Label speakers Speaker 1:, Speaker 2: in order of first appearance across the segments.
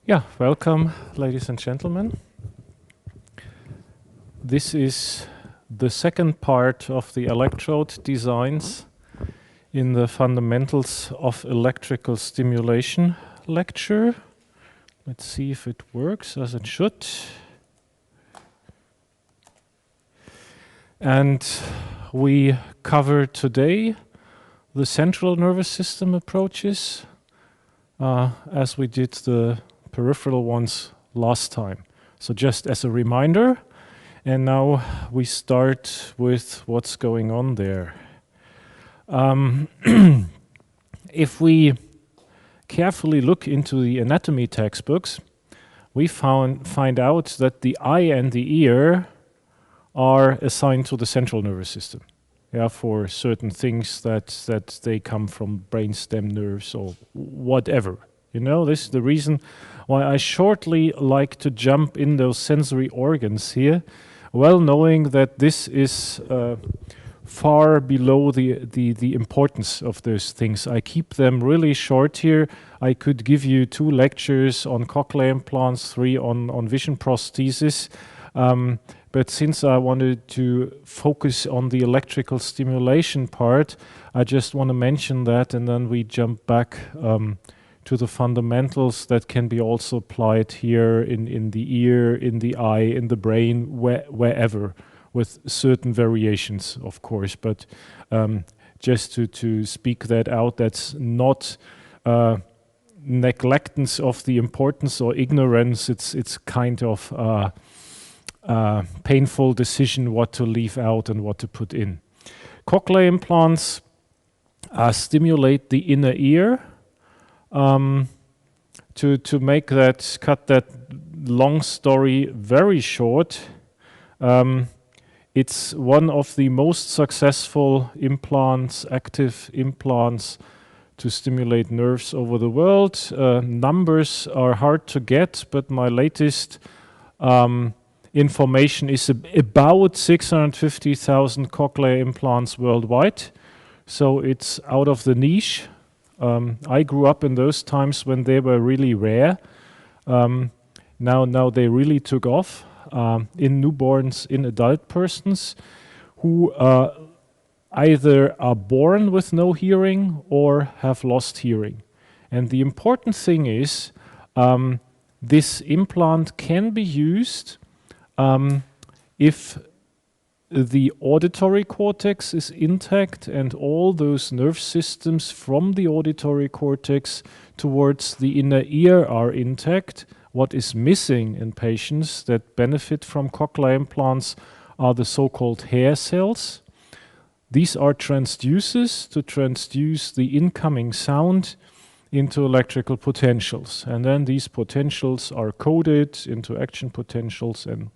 Speaker 1: Yeah, welcome, ladies and gentlemen. This is the second part of the electrode designs in the Fundamentals of Electrical Stimulation lecture. Let's see if it works as it should. And we cover today the central nervous system approaches as we did the peripheral ones last time. So just as a reminder, and now we start with what's going on there. If we carefully look into the anatomy textbooks, we find out that the eye and the ear are assigned to the central nervous system. Yeah, for certain things that they come from brainstem nerves or whatever. You know, this is the reason why I shortly like to jump in those sensory organs here, well knowing that this is far below the importance of those things. I keep them really short here. I could give you 2 lectures on cochlear implants, 3 on vision prosthesis. But since I wanted to focus on the electrical stimulation part, I just want to mention that, and then we jump back to the fundamentals that can be also applied here in the ear, in the eye, in the brain, wherever, with certain variations, of course. But just to speak that out, that's not neglectance of the importance or ignorance. It's kind of painful decision what to leave out and what to put in. Cochlear implants stimulate the inner ear. To make that, cut that long story very short, it's one of the most successful implants, active implants to stimulate nerves over the world. Numbers are hard to get, but my latest information is about 650,000 cochlear implants worldwide. So it's out of the niche. I grew up in those times when they were really rare. Now they really took off in newborns, in adult persons who either are born with no hearing or have lost hearing. And the important thing is this implant can be used if the auditory cortex is intact and all those nerve systems from the auditory cortex towards the inner ear are intact. What is missing in patients that benefit from cochlear implants are the so-called hair cells. These are transducers to transduce the incoming sound into electrical potentials. And then these potentials are coded into action potentials and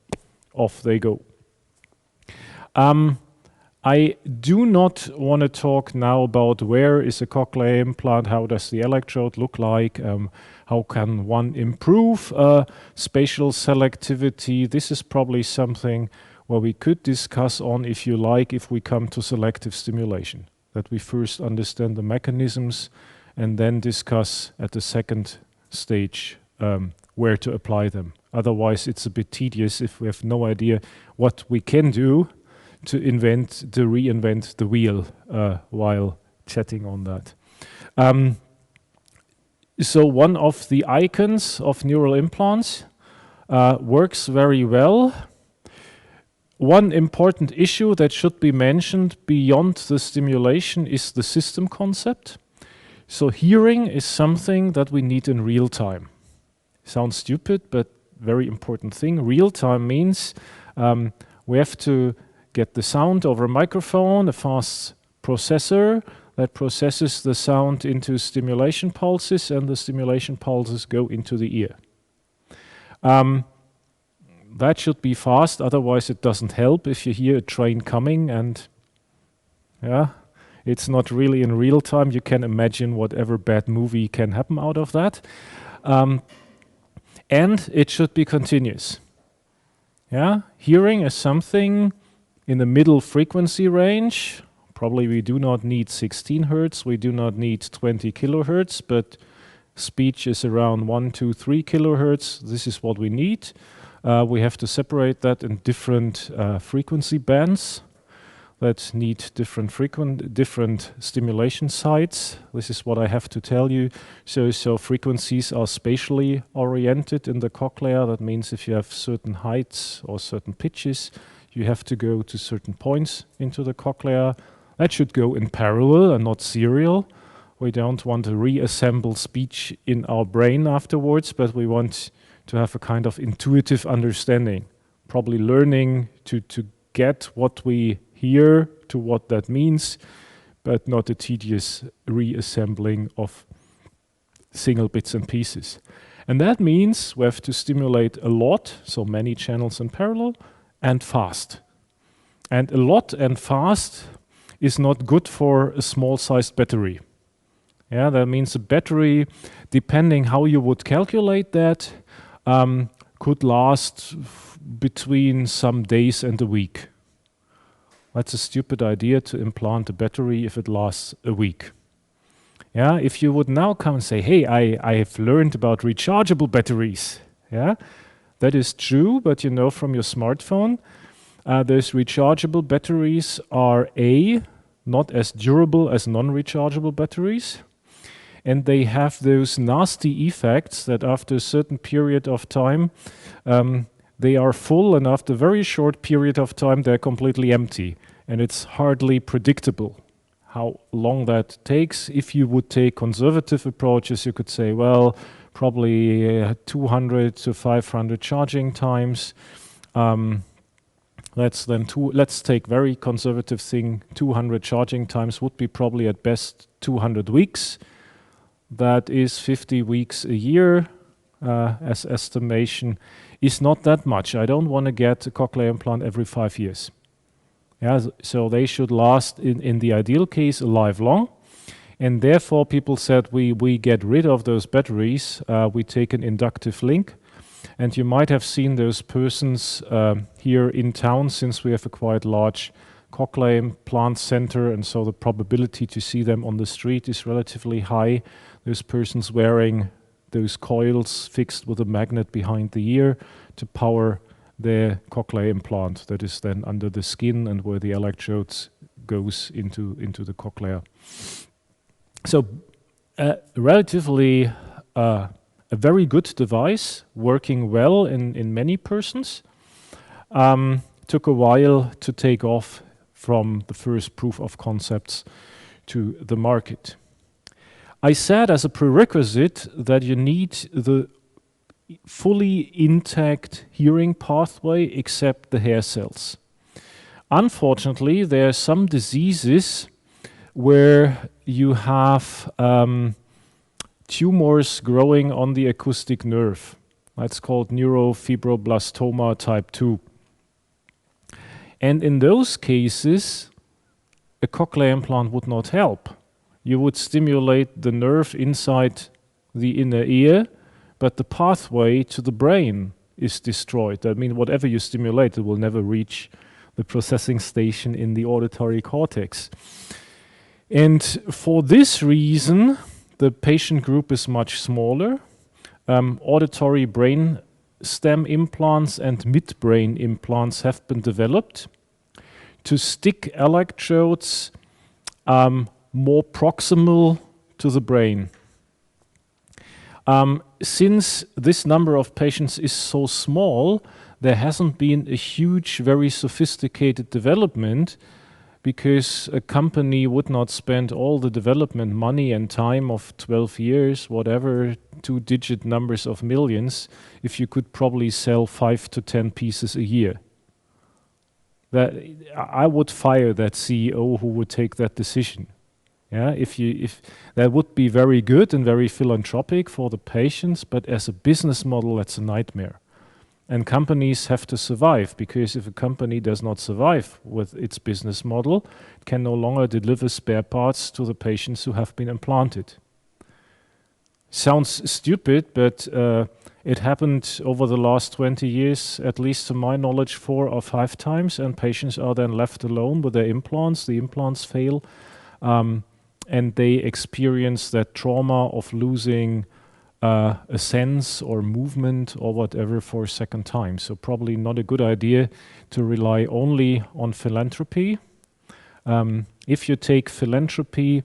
Speaker 1: off they go. I do not want to talk now about where is a cochlear implant, how does the electrode look like, how can one improve spatial selectivity. This is probably something where we could discuss on, if you like, if we come to selective stimulation, that we first understand the mechanisms and then discuss at the second stage where to apply them. Otherwise, it's a bit tedious if we have no idea what we can do to reinvent the wheel while chatting on that. So one of the icons of neural implants works very well. One important issue that should be mentioned beyond the stimulation is the system concept. So hearing is something that we need in real time. Sounds stupid, but very important thing. Real time means we have to get the sound over a microphone, a fast processor that processes the sound into stimulation pulses, and the stimulation pulses go into the ear. That should be fast, otherwise it doesn't help if you hear a train coming and it's not really in real time. You can imagine whatever bad movie can happen out of that. And it should be continuous. Hearing is something in the middle frequency range. Probably we do not need 16 hertz, we do not need 20 kilohertz, but speech is around 1, 2, 3 kilohertz. This is what we need. We have to separate that in different frequency bands that need different stimulation sites. This is what I have to tell you. So frequencies are spatially oriented in the cochlea. That means if you have certain heights or certain pitches, you have to go to certain points into the cochlea. That should go in parallel and not serial. We don't want to reassemble speech in our brain afterwards, but we want to have a kind of intuitive understanding, probably learning to get what we hear to what that means, but not a tedious reassembling of single bits and pieces. And that means we have to stimulate a lot, so many channels in parallel, and fast. And a lot and fast is not good for a small-sized battery. Yeah, that means a battery, depending how you would calculate that, could last between some days and a week. That's a stupid idea to implant a battery if it lasts a week. Yeah, if you would now come and say, hey, I have learned about rechargeable batteries. Yeah, that is true, but you know from your smartphone, those rechargeable batteries are not as durable as non-rechargeable batteries. And they have those nasty effects that after a certain period of time, they are full, and after a very short period of time, they're completely empty. And it's hardly predictable how long that takes. If you would take conservative approaches, you could say, well, probably 200 to 500 charging times. Let's take very conservative thing, 200 charging times would be probably at best 200 weeks. That is 50 weeks a year as estimation. Is not that much. I don't want to get a cochlear implant every 5 years. Yeah, so they should last, in the ideal case, a lifelong. And therefore, people said we get rid of those batteries. We take an inductive link. And you might have seen those persons here in town, since we have a quite large cochlear implant center, and so the probability to see them on the street is relatively high. Those persons wearing those coils fixed with a magnet behind the ear to power their cochlear implant that is then under the skin and where the electrodes goes into the cochlea. So relatively a very good device, working well in many persons. Took a while to take off from the first proof of concepts to the market. I said as a prerequisite that you need the fully intact hearing pathway except the hair cells. Unfortunately, there are some diseases where you have tumors growing on the acoustic nerve. That's called neurofibroblastoma type 2. And in those cases, a cochlear implant would not help. You would stimulate the nerve inside the inner ear, but the pathway to the brain is destroyed. That means whatever you stimulate, it will never reach the processing station in the auditory cortex. And for this reason, the patient group is much smaller. Auditory brain stem implants and midbrain implants have been developed to stick electrodes more proximal to the brain. Since this number of patients is so small, there hasn't been a huge, very sophisticated development, because a company would not spend all the development money and time of 12 years, whatever, 2-digit numbers of millions, if you could probably sell 5 to 10 pieces a year. That I would fire that CEO who would take that decision. Yeah, if that would be very good and very philanthropic for the patients, but as a business model, that's a nightmare. And companies have to survive, because if a company does not survive with its business model, it can no longer deliver spare parts to the patients who have been implanted. Sounds stupid, but it happened over the last 20 years, at least to my knowledge, 4 or 5 times, and patients are then left alone with their implants. The implants fail, and they experience that trauma of losing a sense or movement or whatever for a second time. So probably not a good idea to rely only on philanthropy. If you take philanthropy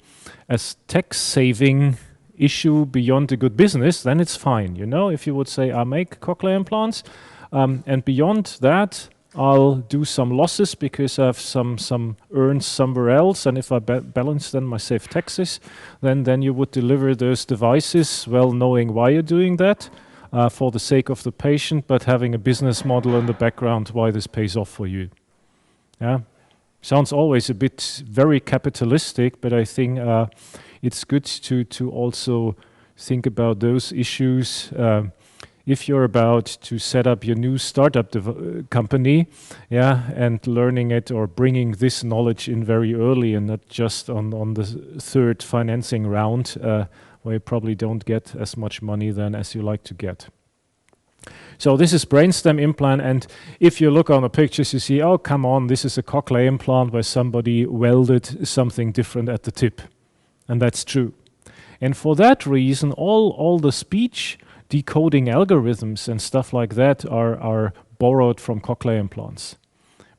Speaker 1: as tax-saving issue beyond a good business, then it's fine. You know, if you would say, I make cochlear implants, and beyond that, I'll do some losses because I have some earned somewhere else, and if I balance then my safe taxes, then you would deliver those devices, well knowing why you're doing that, for the sake of the patient, but having a business model in the background why this pays off for you. Yeah, sounds always a bit very capitalistic, but I think it's good to also think about those issues. If you're about to set up your new startup company, yeah, and learning it or bringing this knowledge in very early and not just on the third financing round, where you probably don't get as much money then as you like to get. So this is brainstem implant, and if you look on the pictures, you see, oh, come on, this is a cochlear implant where somebody welded something different at the tip. And that's true. And for that reason, all the speech decoding algorithms and stuff like that are borrowed from cochlear implants.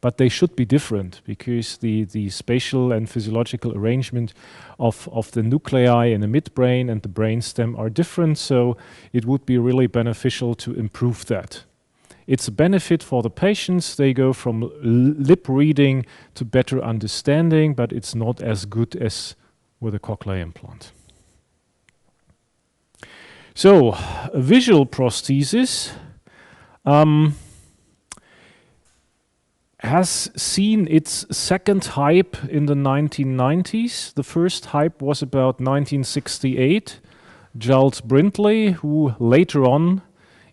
Speaker 1: But they should be different because the spatial and physiological arrangement of the nuclei in the midbrain and the brainstem are different, so it would be really beneficial to improve that. It's a benefit for the patients. They go from lip reading to better understanding, but it's not as good as with a cochlear implant. So, visual prosthesis has seen its second hype in the 1990s. The first hype was about 1968. Giles Brindley, who later on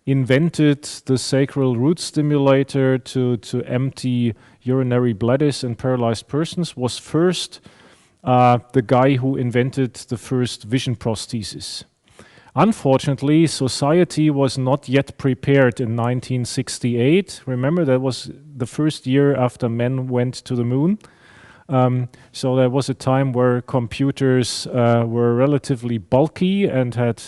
Speaker 1: invented the sacral root stimulator to empty urinary bladders in paralyzed persons, was first the guy who invented the first vision prosthesis. Unfortunately, society was not yet prepared in 1968. Remember, that was the first year after men went to the moon. So there was a time where computers were relatively bulky and had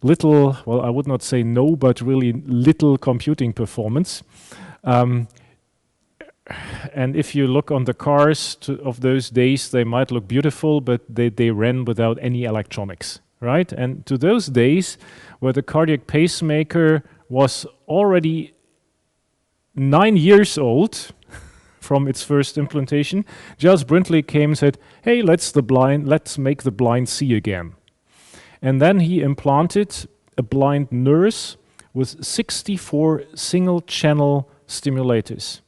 Speaker 1: little, well, I would not say no, but really little computing performance. And if you look on the cars of those days, they might look beautiful, but they ran without any electronics. Right? And to those days, where the cardiac pacemaker was already 9 years old from its first implantation, Giles Brindley came and said, hey, let's make the blind see again. And then he implanted a blind nurse with 64 single-channel stimulators.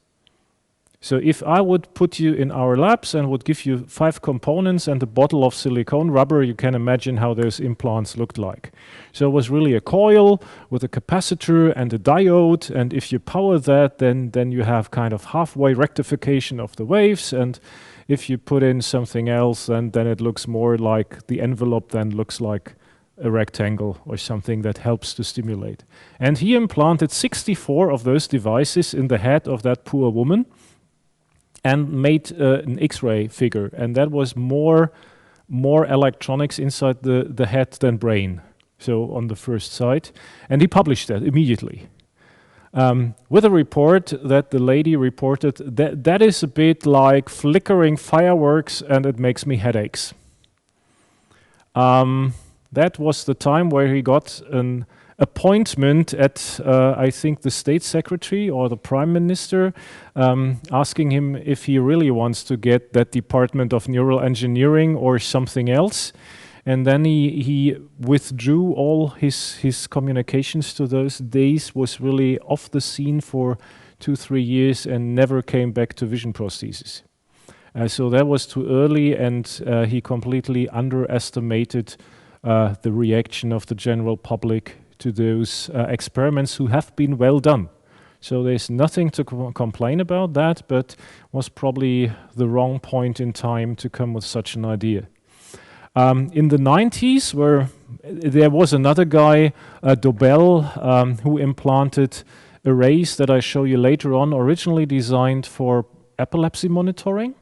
Speaker 1: So if I would put you in our labs and would give you 5 components and a bottle of silicone rubber, you can imagine how those implants looked like. So it was really a coil with a capacitor and a diode, and if you power that, then you have kind of halfway rectification of the waves, and if you put in something else, then it looks more like the envelope then looks like a rectangle or something that helps to stimulate. And he implanted 64 of those devices in the head of that poor woman, and made an X-ray figure, and that was more electronics inside the head than brain, so on the first side, and he published that immediately. With a report that the lady reported that is a bit like flickering fireworks and it makes me headaches. That was the time where he got an appointment at, I think, the state secretary or the prime minister, asking him if he really wants to get that department of neural engineering or something else. And then he withdrew all his communications to those days, was really off the scene for 2-3 years and never came back to vision prosthesis. So that was too early, and he completely underestimated the reaction of the general public to those experiments who have been well done. So there's nothing to complain about that, but was probably the wrong point in time to come with such an idea. In the 90s, where there was another guy, Dobell, who implanted arrays that I show you later on, originally designed for epilepsy monitoring.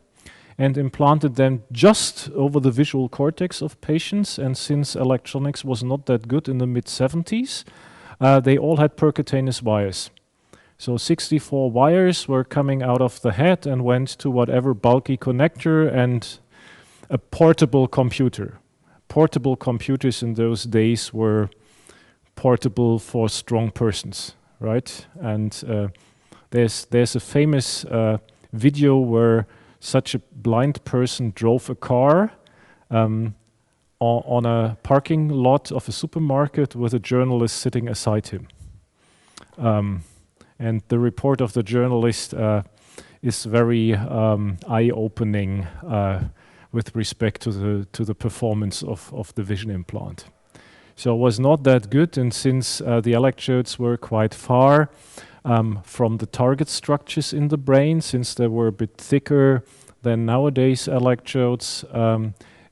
Speaker 1: and implanted them just over the visual cortex of patients. And since electronics was not that good in the mid-70s, they all had percutaneous wires. So 64 wires were coming out of the head and went to whatever bulky connector and a portable computer. Portable computers in those days were portable for strong persons, right? And there's a famous video where such a blind person drove a car on a parking lot of a supermarket with a journalist sitting aside him. And the report of the journalist is very eye-opening with respect to the performance of the vision implant. So it was not that good, and since the electrodes were quite far from the target structures in the brain, since they were a bit thicker than nowadays electrodes,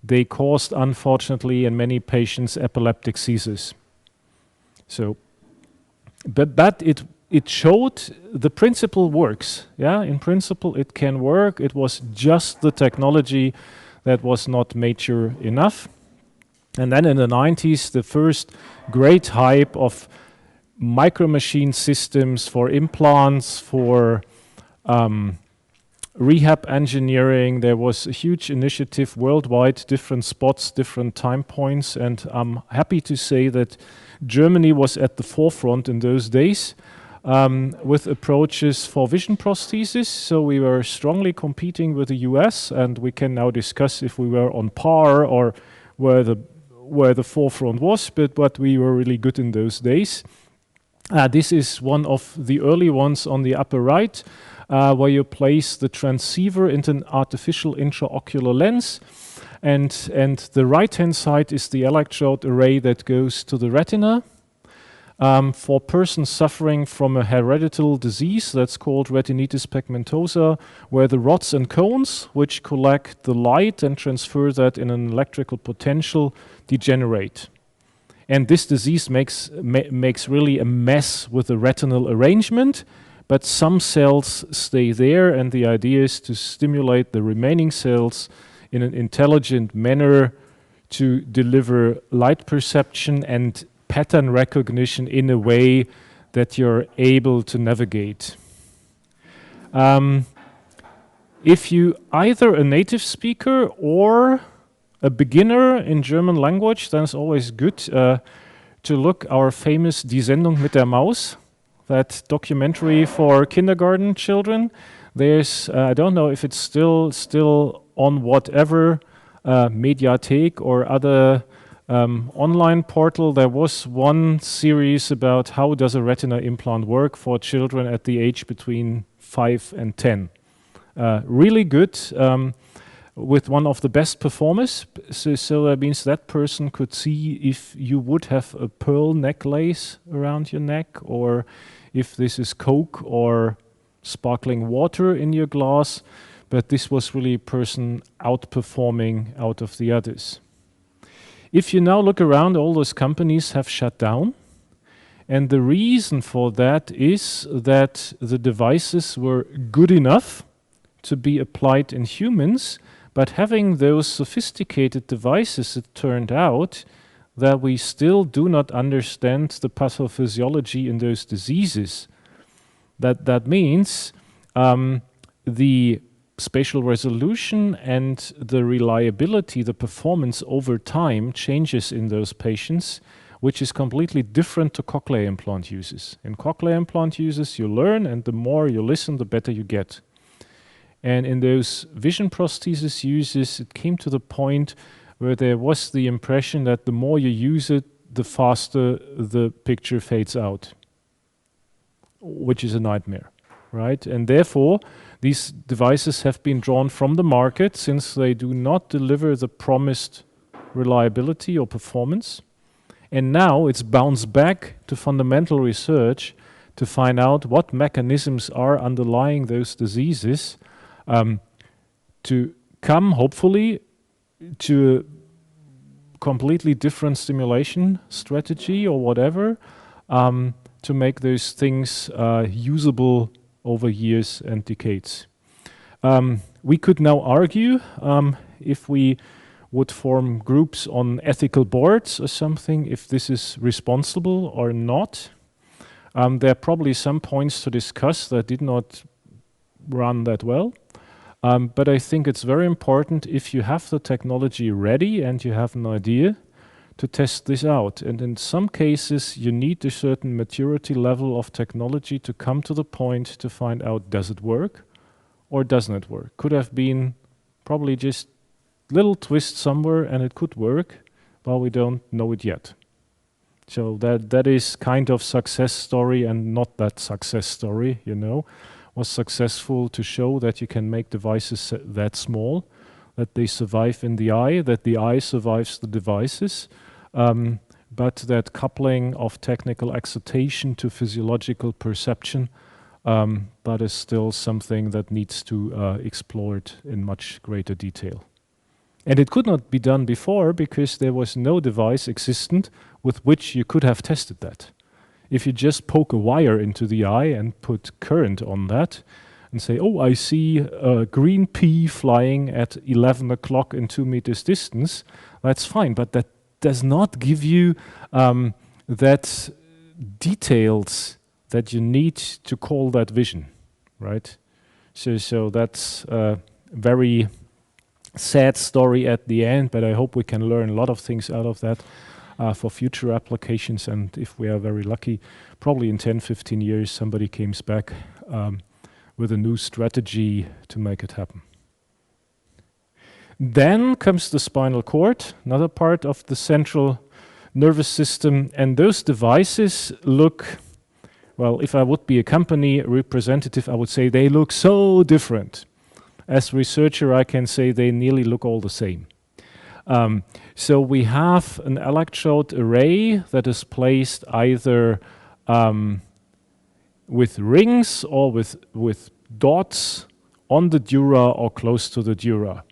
Speaker 1: they caused, unfortunately, in many patients, epileptic seizures. So, but it showed the principle works. Yeah, in principle it can work. It was just the technology that was not mature enough. And then in the 90s, the first great hype of micro machine systems for implants, for rehab engineering. There was a huge initiative worldwide, different spots, different time points, and I'm happy to say that Germany was at the forefront in those days with approaches for vision prosthesis. So we were strongly competing with the US, and we can now discuss if we were on par or where the forefront was, but we were really good in those days. This is one of the early ones on the upper right, where you place the transceiver into an artificial intraocular lens, and the right-hand side is the electrode array that goes to the retina. For persons suffering from a hereditary disease that's called retinitis pigmentosa, where the rods and cones, which collect the light and transfer that in an electrical potential, degenerate. And this disease makes really a mess with the retinal arrangement, but some cells stay there, and the idea is to stimulate the remaining cells in an intelligent manner to deliver light perception and pattern recognition in a way that you're able to navigate. If you either a native speaker or a beginner in German language, then it's always good to look our famous Die Sendung mit der Maus, that documentary for kindergarten children. There's, I don't know if it's still on whatever Mediathek or other online portal. There was one series about how does a retina implant work for children at the age between 5 and 10. Really good, with one of the best performers. So that means that person could see if you would have a pearl necklace around your neck, or if this is Coke or sparkling water in your glass. But this was really a person outperforming out of the others. If you now look around, all those companies have shut down. And the reason for that is that the devices were good enough to be applied in humans, but having those sophisticated devices, it turned out that we still do not understand the pathophysiology in those diseases. That means the spatial resolution and the reliability, the performance over time changes in those patients, which is completely different to cochlear implant users. In cochlear implant users, you learn, and the more you listen, the better you get. And in those vision prosthesis users, it came to the point where there was the impression that the more you use it, the faster the picture fades out, which is a nightmare, right? And therefore, these devices have been drawn from the market since they do not deliver the promised reliability or performance. And now it's bounced back to fundamental research to find out what mechanisms are underlying those diseases, to come, hopefully, to a completely different stimulation strategy or whatever, to make those things usable over years and decades. We could now argue if we would form groups on ethical boards or something, if this is responsible or not. There are probably some points to discuss that did not run that well. But I think it's very important, if you have the technology ready and you have an idea, to test this out. And in some cases, you need a certain maturity level of technology to come to the point to find out, does it work or doesn't it work? Could have been probably just little twist somewhere and it could work, but we don't know it yet. So that is kind of success story and not that success story, you know. Was successful to show that you can make devices that small, that they survive in the eye, that the eye survives the devices, but that coupling of technical excitation to physiological perception, that is still something that needs to explored in much greater detail. And it could not be done before because there was no device existent with which you could have tested that. If you just poke a wire into the eye and put current on that and say, oh, I see a green pea flying at 11 o'clock in 2 meters distance, that's fine. But that does not give you that details that you need to call that vision, right? So that's a very sad story at the end, but I hope we can learn a lot of things out of that for future applications. And if we are very lucky, probably in 10, 15 years, somebody comes back with a new strategy to make it happen. Then comes the spinal cord, another part of the central nervous system. And those devices look, well, if I would be a company representative, I would say they look so different. As a researcher, I can say they nearly look all the same. So we have an electrode array that is placed either with rings or with dots on the dura or close to the dura.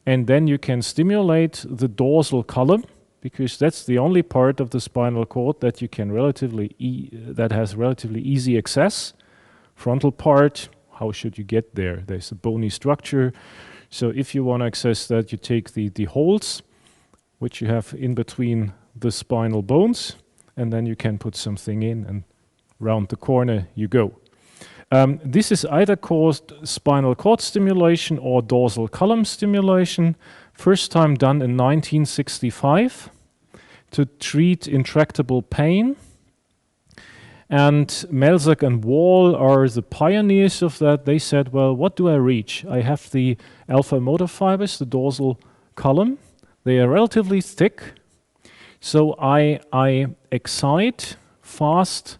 Speaker 1: And then you can stimulate the dorsal column, because that's the only part of the spinal cord that you can that has relatively easy access. Frontal part, how should you get there? There's a bony structure. So if you want to access that, you take the holes, which you have in between the spinal bones, and then you can put something in, and round the corner you go. This is either called spinal cord stimulation or dorsal column stimulation. First time done in 1965 to treat intractable pain. And Melzack and Wall are the pioneers of that. They said, well, what do I reach? I have the alpha motor fibers, the dorsal column. They are relatively thick. So I excite fast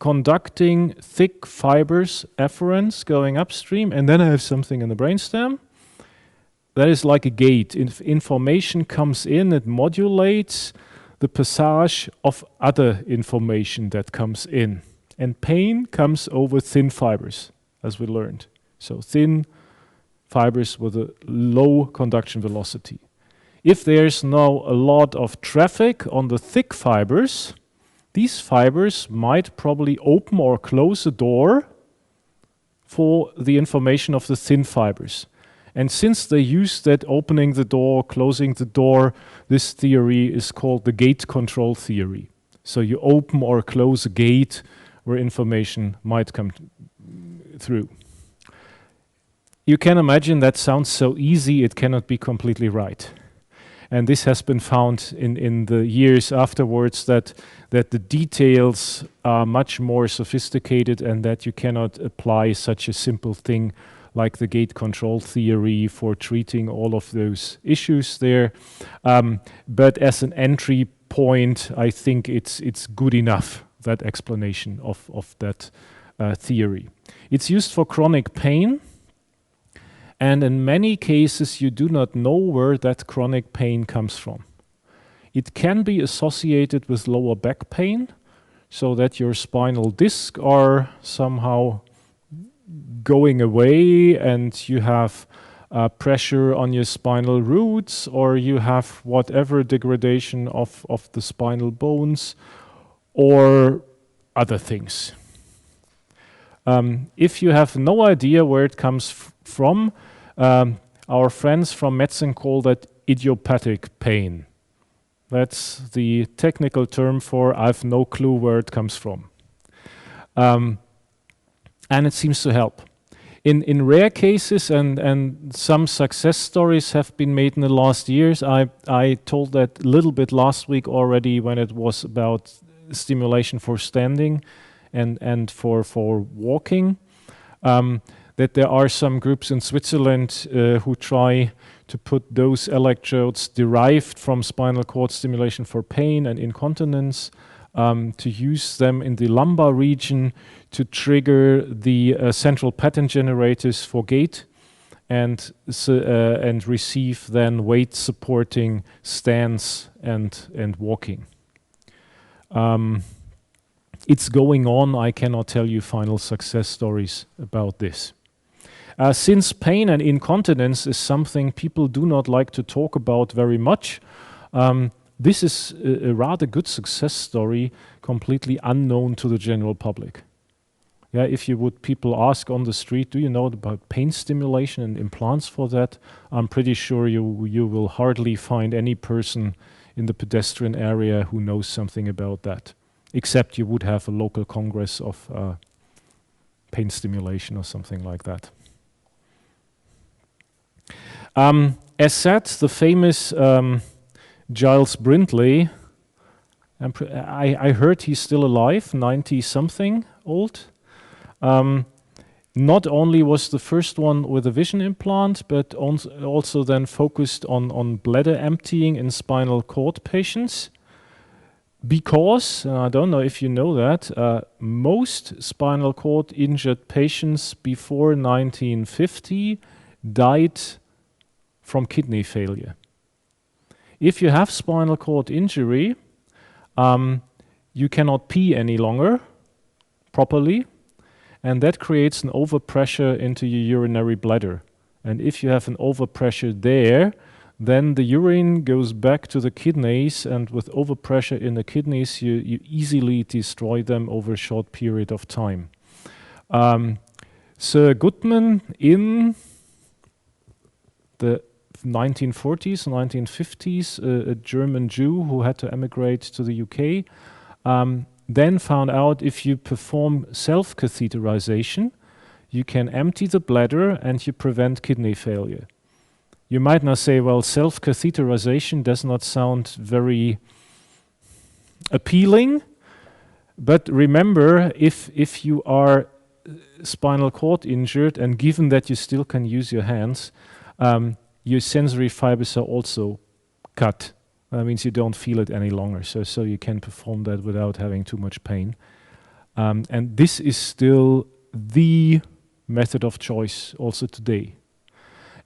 Speaker 1: conducting thick fibers, efferents going upstream, and then I have something in the brainstem. That is like a gate. If information comes in, it modulates the passage of other information that comes in. And pain comes over thin fibers, as we learned. So thin fibers with a low conduction velocity. If there's now a lot of traffic on the thick fibers, these fibers might probably open or close a door for the information of the thin fibers. And since they use that opening the door, closing the door, this theory is called the gate control theory. So you open or close a gate where information might come through. You can imagine that sounds so easy, it cannot be completely right. And this has been found in the years afterwards that the details are much more sophisticated and that you cannot apply such a simple thing like the gate control theory for treating all of those issues there. But as an entry point, I think it's good enough, that explanation of that theory. It's used for chronic pain. And in many cases, you do not know where that chronic pain comes from. It can be associated with lower back pain, so that your spinal discs are somehow going away and you have pressure on your spinal roots, or you have whatever degradation of the spinal bones, or other things. If you have no idea where it comes from, our friends from medicine call that idiopathic pain. That's the technical term for I have no clue where it comes from. And it seems to help. In rare cases, and some success stories have been made in the last years, I told that a little bit last week already when it was about stimulation for standing and for walking, that there are some groups in Switzerland who try to put those electrodes derived from spinal cord stimulation for pain and incontinence, to use them in the lumbar region to trigger the central pattern generators for gait and receive then weight supporting stance and walking. It's going on. I cannot tell you final success stories about this. Since pain and incontinence is something people do not like to talk about very much, this is a rather good success story, completely unknown to the general public. Yeah, if you would people ask on the street, do you know about pain stimulation and implants for that? I'm pretty sure you will hardly find any person in the pedestrian area who knows something about that, except you would have a local congress of pain stimulation or something like that. As said, the famous Giles Brindley, I heard he's still alive, 90-something old. Not only was the first one with a vision implant, but also then focused on bladder emptying in spinal cord patients. Because, I don't know if you know that, most spinal cord injured patients before 1950 died from kidney failure. If you have spinal cord injury, you cannot pee any longer properly, and that creates an overpressure into your urinary bladder. And if you have an overpressure there, then the urine goes back to the kidneys, and with overpressure in the kidneys, you easily destroy them over a short period of time. Sir Goodman in the 1940s, 1950s, a German Jew who had to emigrate to the UK, then found out if you perform self-catheterization, you can empty the bladder and you prevent kidney failure. You might now say, well, self-catheterization does not sound very appealing, but remember, if you are spinal cord injured, and given that you still can use your hands, your sensory fibers are also cut. That means you don't feel it any longer, so you can perform that without having too much pain. And this is still the method of choice also today.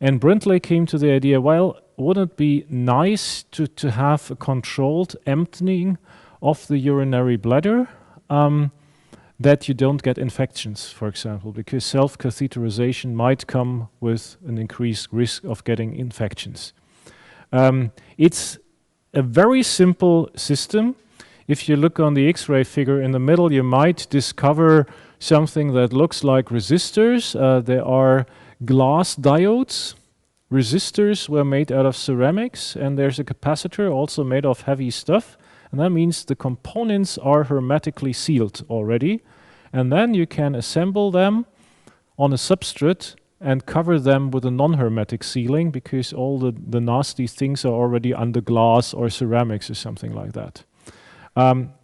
Speaker 1: And Brindley came to the idea, well, wouldn't it be nice to have a controlled emptying of the urinary bladder, that you don't get infections, for example, because self-catheterization might come with an increased risk of getting infections. It's a very simple system. If you look on the X-ray figure in the middle, you might discover something that looks like resistors. There are glass diodes. Resistors were made out of ceramics, and there's a capacitor also made of heavy stuff. And that means the components are hermetically sealed already. And then you can assemble them on a substrate and cover them with a non-hermetic sealing, because all the nasty things are already under glass or ceramics or something like that.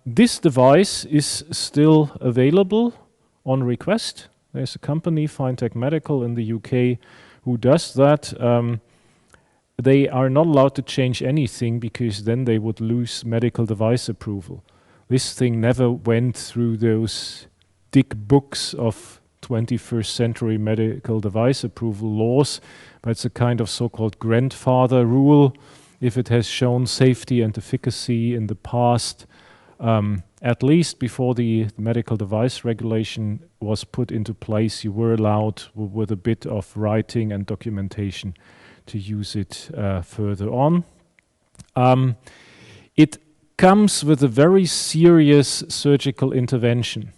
Speaker 1: This device is still available on request. There's a company, Fintech Medical, in the UK who does that. They are not allowed to change anything because then they would lose medical device approval. This thing never went through those thick books of 21st century medical device approval laws, but it's a kind of so-called grandfather rule. If it has shown safety and efficacy in the past, at least before the medical device regulation was put into place, you were allowed, with a bit of writing and documentation, to use it further on. It comes with a very serious surgical intervention.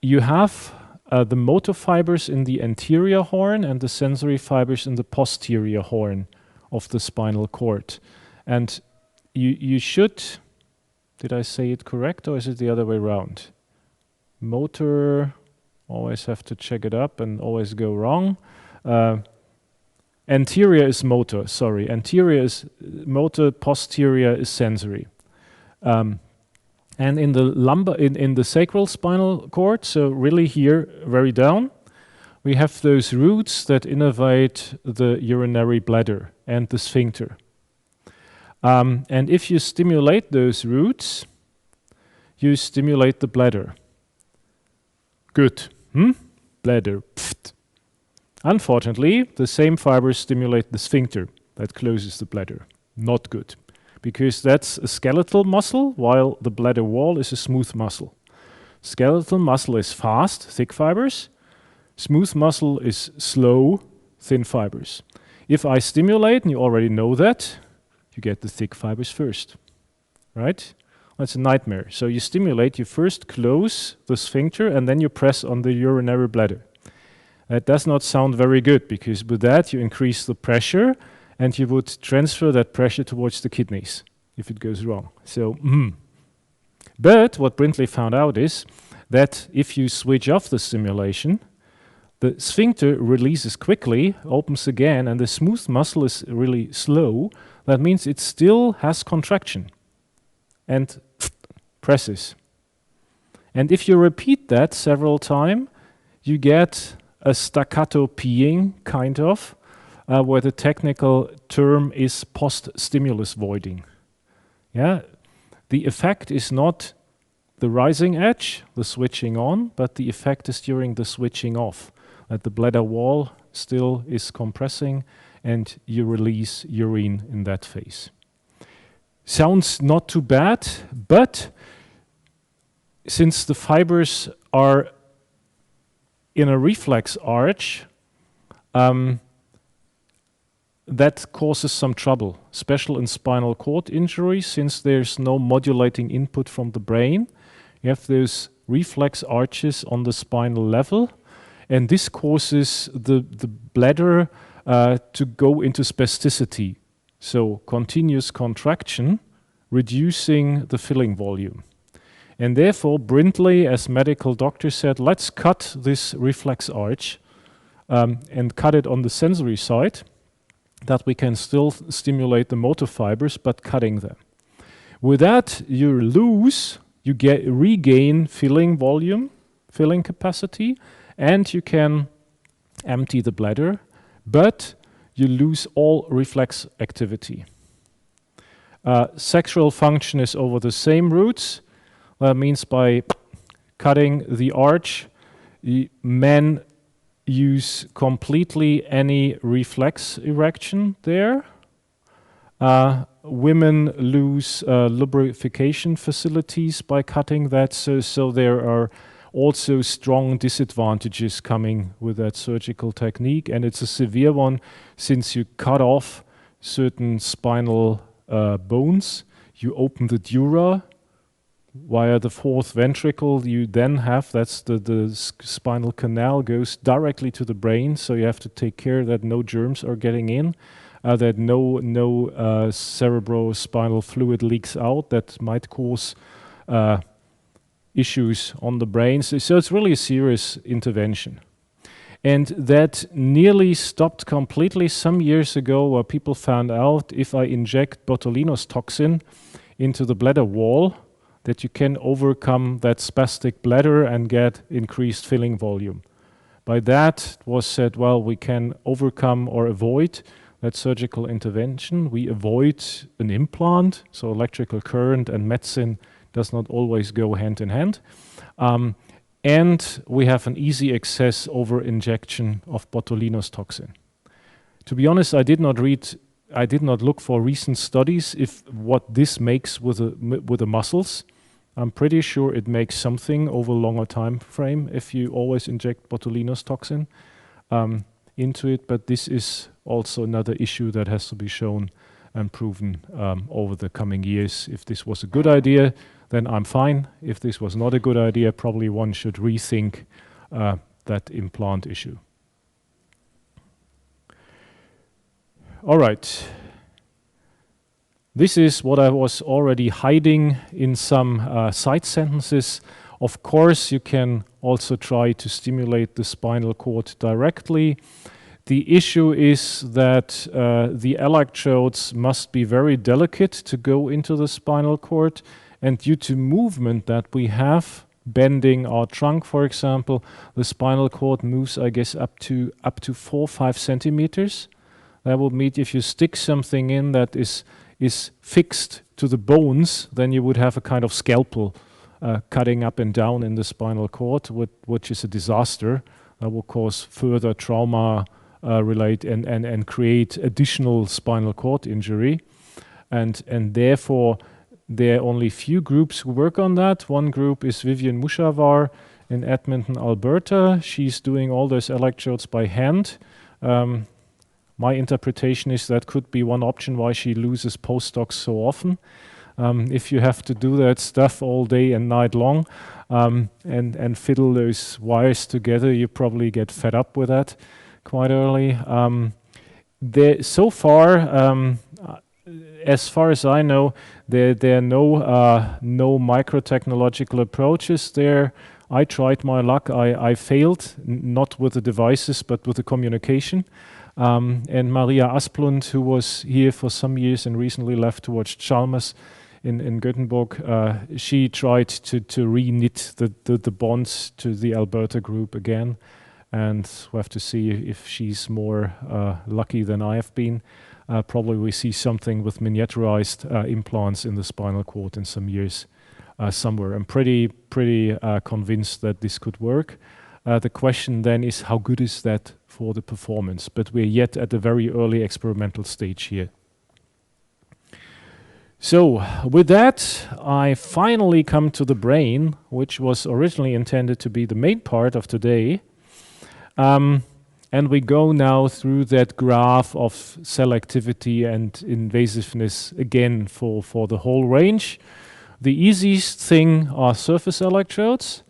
Speaker 1: you have the motor fibers in the anterior horn and the sensory fibers in the posterior horn of the spinal cord. And you should, did I say it correct or is it the other way around? Motor, always have to check it up and always go wrong. Anterior is motor, sorry. Anterior is motor, posterior is sensory. And in the lumbar, in the sacral spinal cord, so really here, very down, we have those roots that innervate the urinary bladder and the sphincter. And if you stimulate those roots, you stimulate the bladder. Good. Bladder. Pfft. Unfortunately, the same fibers stimulate the sphincter that closes the bladder. Not good, because that's a skeletal muscle, while the bladder wall is a smooth muscle. Skeletal muscle is fast, thick fibers. Smooth muscle is slow, thin fibers. If I stimulate, and you already know that, you get the thick fibers first, right? That's a nightmare. So you stimulate, you first close the sphincter, and then you press on the urinary bladder. That does not sound very good, because with that you increase the pressure and you would transfer that pressure towards the kidneys if it goes wrong. So, But what Brindley found out is that if you switch off the stimulation, the sphincter releases quickly, opens again, and the smooth muscle is really slow. That means it still has contraction and presses. And if you repeat that several times, you get a staccato peeing, kind of, where the technical term is post-stimulus voiding. Yeah, the effect is not the rising edge, the switching on, but the effect is during the switching off, that the bladder wall still is compressing and you release urine in that phase. Sounds not too bad, but since the fibers are in a reflex arch, that causes some trouble, especially in spinal cord injuries, since there's no modulating input from the brain. You have those reflex arches on the spinal level, and this causes the bladder to go into spasticity, so continuous contraction, reducing the filling volume. And therefore, Brindley, as medical doctor, said, let's cut this reflex arch and cut it on the sensory side, that we can still stimulate the motor fibers, but cutting them. With that, you regain filling volume, filling capacity, and you can empty the bladder, but you lose all reflex activity. Sexual function is over the same routes. That means by cutting the arch, men use completely any reflex erection there. Women lose lubrication facilities by cutting that, so there are also strong disadvantages coming with that surgical technique, and it's a severe one since you cut off certain spinal bones, you open the dura via the fourth ventricle, you then have, that's the spinal canal goes directly to the brain, so you have to take care that no germs are getting in, that no cerebrospinal fluid leaks out that might cause issues on the brain. So it's really a serious intervention. And that nearly stopped completely some years ago, where people found out if I inject botulinus toxin into the bladder wall, that you can overcome that spastic bladder and get increased filling volume. By that, it was said, well, we can overcome or avoid that surgical intervention. We avoid an implant, so electrical current and medicine does not always go hand in hand. And we have an easy access over injection of botulinus toxin. To be honest, I did not look for recent studies if what this makes with the muscles. I'm pretty sure it makes something over a longer time frame if you always inject botulinus toxin into it, but this is also another issue that has to be shown and proven over the coming years. If this was a good idea, then I'm fine. If this was not a good idea, probably one should rethink that implant issue. All right. This is what I was already hiding in some side sentences. Of course, you can also try to stimulate the spinal cord directly. The issue is that the electrodes must be very delicate to go into the spinal cord, and due to movement that we have, bending our trunk, for example, the spinal cord moves, I guess, up to 4 or 5 centimeters. That would mean if you stick something in that is fixed to the bones, then you would have a kind of scalpel cutting up and down in the spinal cord, which is a disaster. That will cause further trauma relate and create additional spinal cord injury. And therefore, there are only few groups who work on that. One group is Vivian Mushavar in Edmonton, Alberta. She's doing all those electrodes by hand. My interpretation is that could be one option why she loses postdocs so often. If you have to do that stuff all day and night long and fiddle those wires together, you probably get fed up with that quite early. So far, as far as I know, there are no microtechnological approaches there. I tried my luck. I failed, not with the devices, but with the communication. And Maria Asplund, who was here for some years and recently left towards Chalmers in Gothenburg, she tried to re-knit the bonds to the Alberta group again. And we'll have to see if she's more lucky than I have been. Probably we see something with miniaturized implants in the spinal cord in some years somewhere. I'm pretty convinced that this could work. The question then is, how good is that for the performance? But we're yet at a very early experimental stage here. So with that, I finally come to the brain, which was originally intended to be the main part of today. And we go now through that graph of selectivity and invasiveness again for the whole range. The easiest thing are surface electrodes.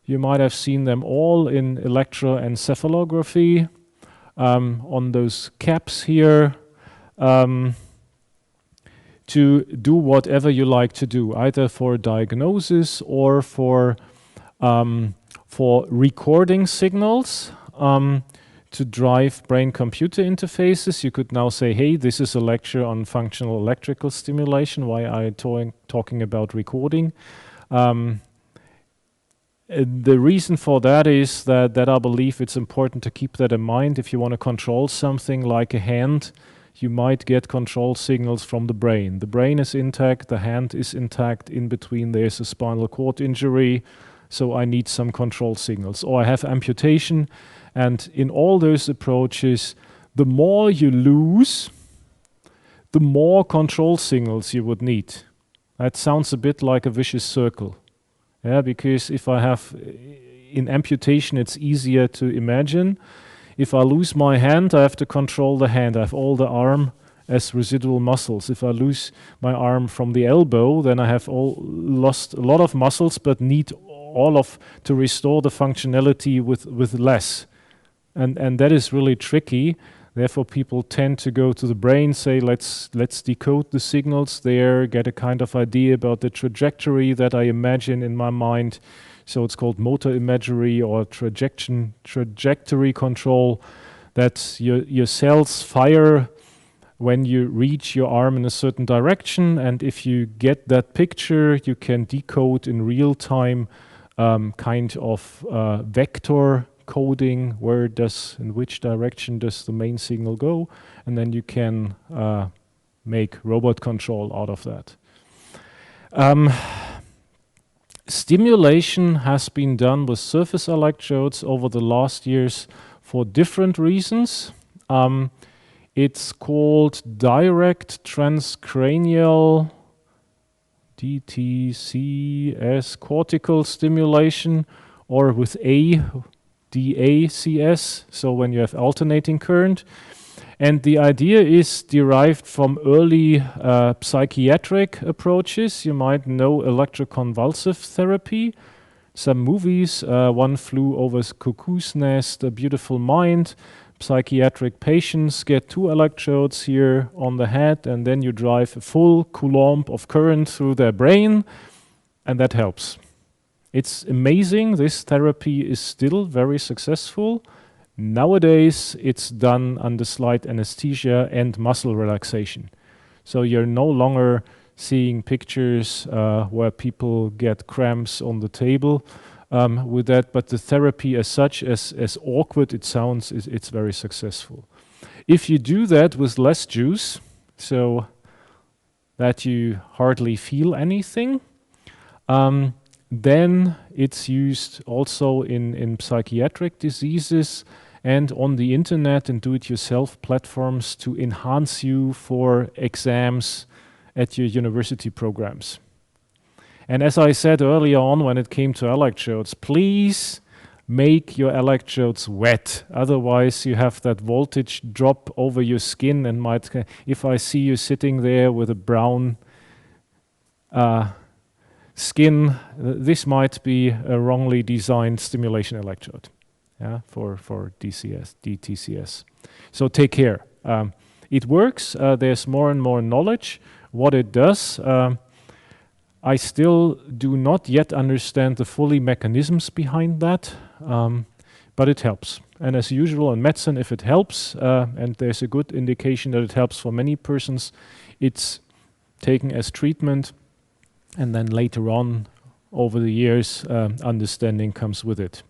Speaker 1: You might have seen them all in electroencephalography on those caps here to do whatever you like to do, either for diagnosis or for recording signals to drive brain-computer interfaces. You could now say, hey, this is a lecture on functional electrical stimulation. Why are I talking about recording? The reason for that is that I believe it's important to keep that in mind. If you want to control something like a hand, you might get control signals from the brain. The brain is intact, the hand is intact. In between, there's a spinal cord injury, so I need some control signals. Or I have amputation, and in all those approaches, the more you lose, the more control signals you would need. That sounds a bit like a vicious circle. Yeah, because if I have, in amputation, it's easier to imagine. If I lose my hand, I have to control the hand. I have all the arm as residual muscles. If I lose my arm from the elbow, then I have lost a lot of muscles, but need all of to restore the functionality with less. And that is really tricky. Therefore, people tend to go to the brain, say, let's decode the signals there, get a kind of idea about the trajectory that I imagine in my mind. So it's called motor imagery or trajectory control, that your cells fire when you reach your arm in a certain direction. And if you get that picture, you can decode in real time kind of vector coding, in which direction does the main signal go, and then you can make robot control out of that. Stimulation has been done with surface electrodes over the last years for different reasons. It's called direct transcranial DTCS cortical stimulation, or with DACS, so when you have alternating current. And the idea is derived from early psychiatric approaches. You might know electroconvulsive therapy. Some movies, One Flew Over the Cuckoo's Nest, A Beautiful Mind. Psychiatric patients get 2 electrodes here on the head, and then you drive a full coulomb of current through their brain, and that helps. It's amazing. This therapy is still very successful. Nowadays, it's done under slight anesthesia and muscle relaxation. So you're no longer seeing pictures where people get cramps on the table with that, but the therapy as such, as awkward it sounds, it's very successful. If you do that with less juice, so that you hardly feel anything, then it's used also in psychiatric diseases and on the internet and do-it-yourself platforms to enhance you for exams at your university programs. And as I said earlier on when it came to electrodes, please make your electrodes wet. Otherwise, you have that voltage drop over your skin and might, if I see you sitting there with a brown skin, this might be a wrongly designed stimulation electrode, yeah, for DTCS. So take care. It works. There's more and more knowledge what it does. I still do not yet understand the fully mechanisms behind that, but it helps. And as usual in medicine, if it helps, and there's a good indication that it helps for many persons, it's taken as treatment, and then later on, over the years, understanding comes with it.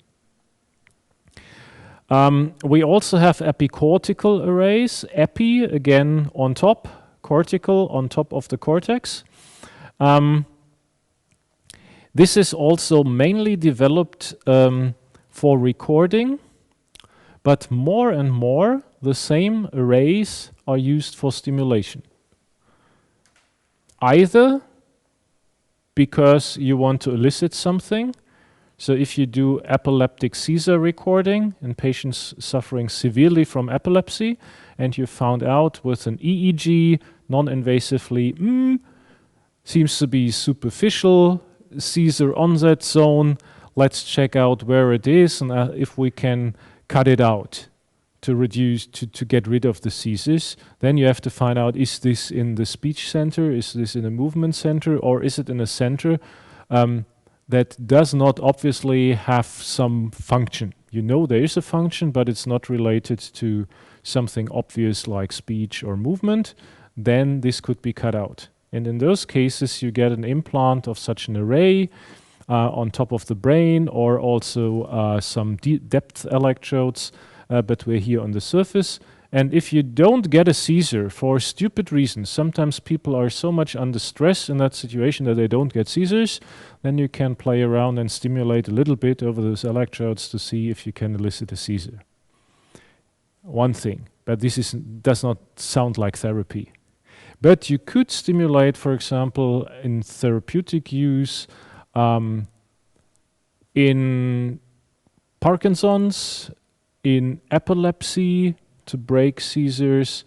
Speaker 1: We also have epicortical arrays. Epi, again, on top, cortical, on top of the cortex. This is also mainly developed for recording, but more and more, the same arrays are used for stimulation. Either because you want to elicit something. So if you do epileptic seizure recording in patients suffering severely from epilepsy, and you found out with an EEG, non-invasively, seems to be superficial, seizure onset zone, let's check out where it is and if we can cut it out to reduce, to get rid of the seizures. Then you have to find out, is this in the speech center, is this in a movement center, or is it in a center that does not obviously have some function. You know there is a function, but it's not related to something obvious like speech or movement, then this could be cut out. And in those cases, you get an implant of such an array on top of the brain, or also some depth electrodes, but we're here on the surface. And if you don't get a seizure for stupid reasons, sometimes people are so much under stress in that situation that they don't get seizures, then you can play around and stimulate a little bit over those electrodes to see if you can elicit a seizure. One thing, but this does not sound like therapy. But you could stimulate, for example, in therapeutic use, in Parkinson's, in epilepsy, to break seizures,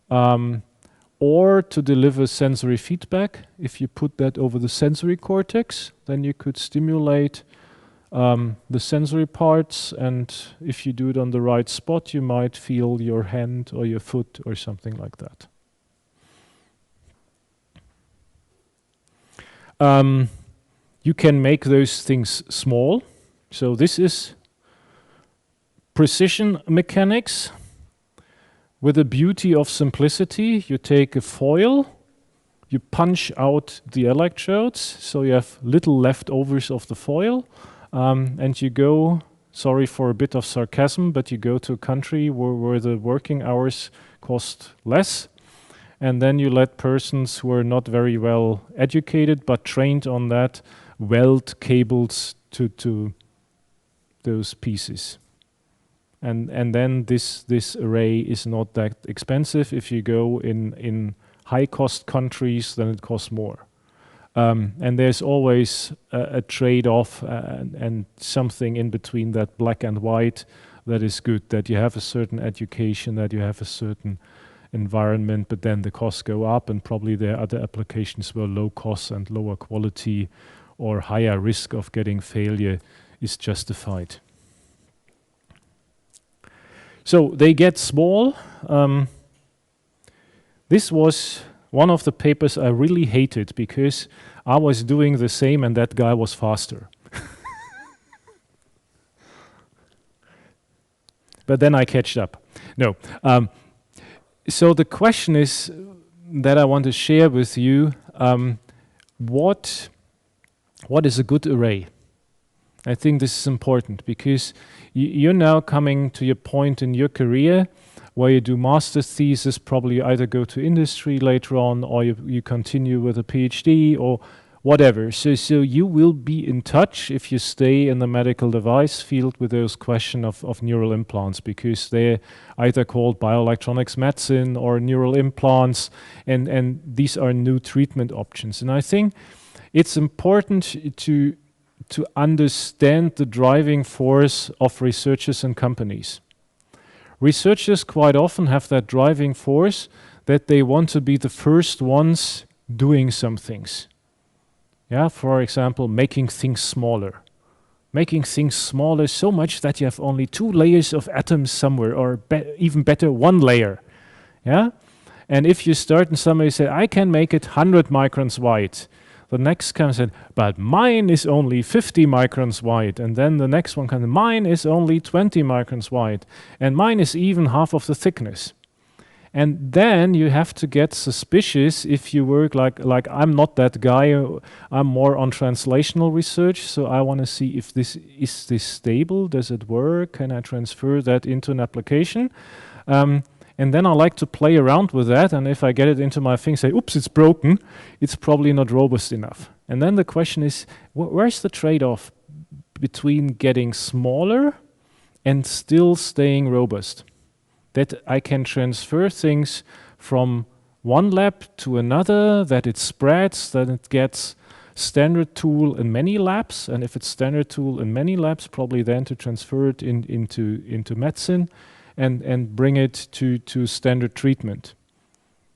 Speaker 1: or to deliver sensory feedback. If you put that over the sensory cortex, then you could stimulate the sensory parts, and if you do it on the right spot, you might feel your hand or your foot or something like that. You can make those things small. So this is precision mechanics with the beauty of simplicity. You take a foil, you punch out the electrodes, so you have little leftovers of the foil, and you go, sorry for a bit of sarcasm, but you go to a country where the working hours cost less, and then you let persons who are not very well educated but trained on that weld cables to those pieces. And then this array is not that expensive. If you go in high-cost countries, then it costs more. And there's always a trade-off and something in between that black and white that is good, that you have a certain education, that you have a certain environment, but then the costs go up, and probably there are other applications where low cost and lower quality or higher risk of getting failure is justified. So they get small. This was one of the papers I really hated because I was doing the same and that guy was faster. But then I catched up. No. So the question is that I want to share with you, what is a good array? I think this is important because you're now coming to your point in your career where you do master's thesis, probably either go to industry later on or you continue with a PhD or whatever. So you will be in touch if you stay in the medical device field with those questions of neural implants, because they're either called bioelectronics medicine or neural implants, and these are new treatment options. And I think it's important to understand the driving force of researchers and companies. Researchers quite often have that driving force that they want to be the first ones doing some things. Yeah, for example, making things smaller. Making things smaller so much that you have only 2 layers of atoms somewhere, or even better, 1 layer. Yeah? And if you start and somebody say, I can make it 100 microns wide, the next comes in, but mine is only 50 microns wide. And then the next one comes, mine is only 20 microns wide. And mine is even half of the thickness. And then you have to get suspicious if you work like I'm not that guy. I'm more on translational research. So I want to see if this is stable. Does it work? Can I transfer that into an application? And then I like to play around with that, and if I get it into my thing, say, oops, it's broken, it's probably not robust enough. And then the question is, where's the trade-off between getting smaller and still staying robust? That I can transfer things from one lab to another, that it spreads, that it gets standard tool in many labs, and if it's standard tool in many labs, probably then to transfer it into medicine, and bring it to standard treatment.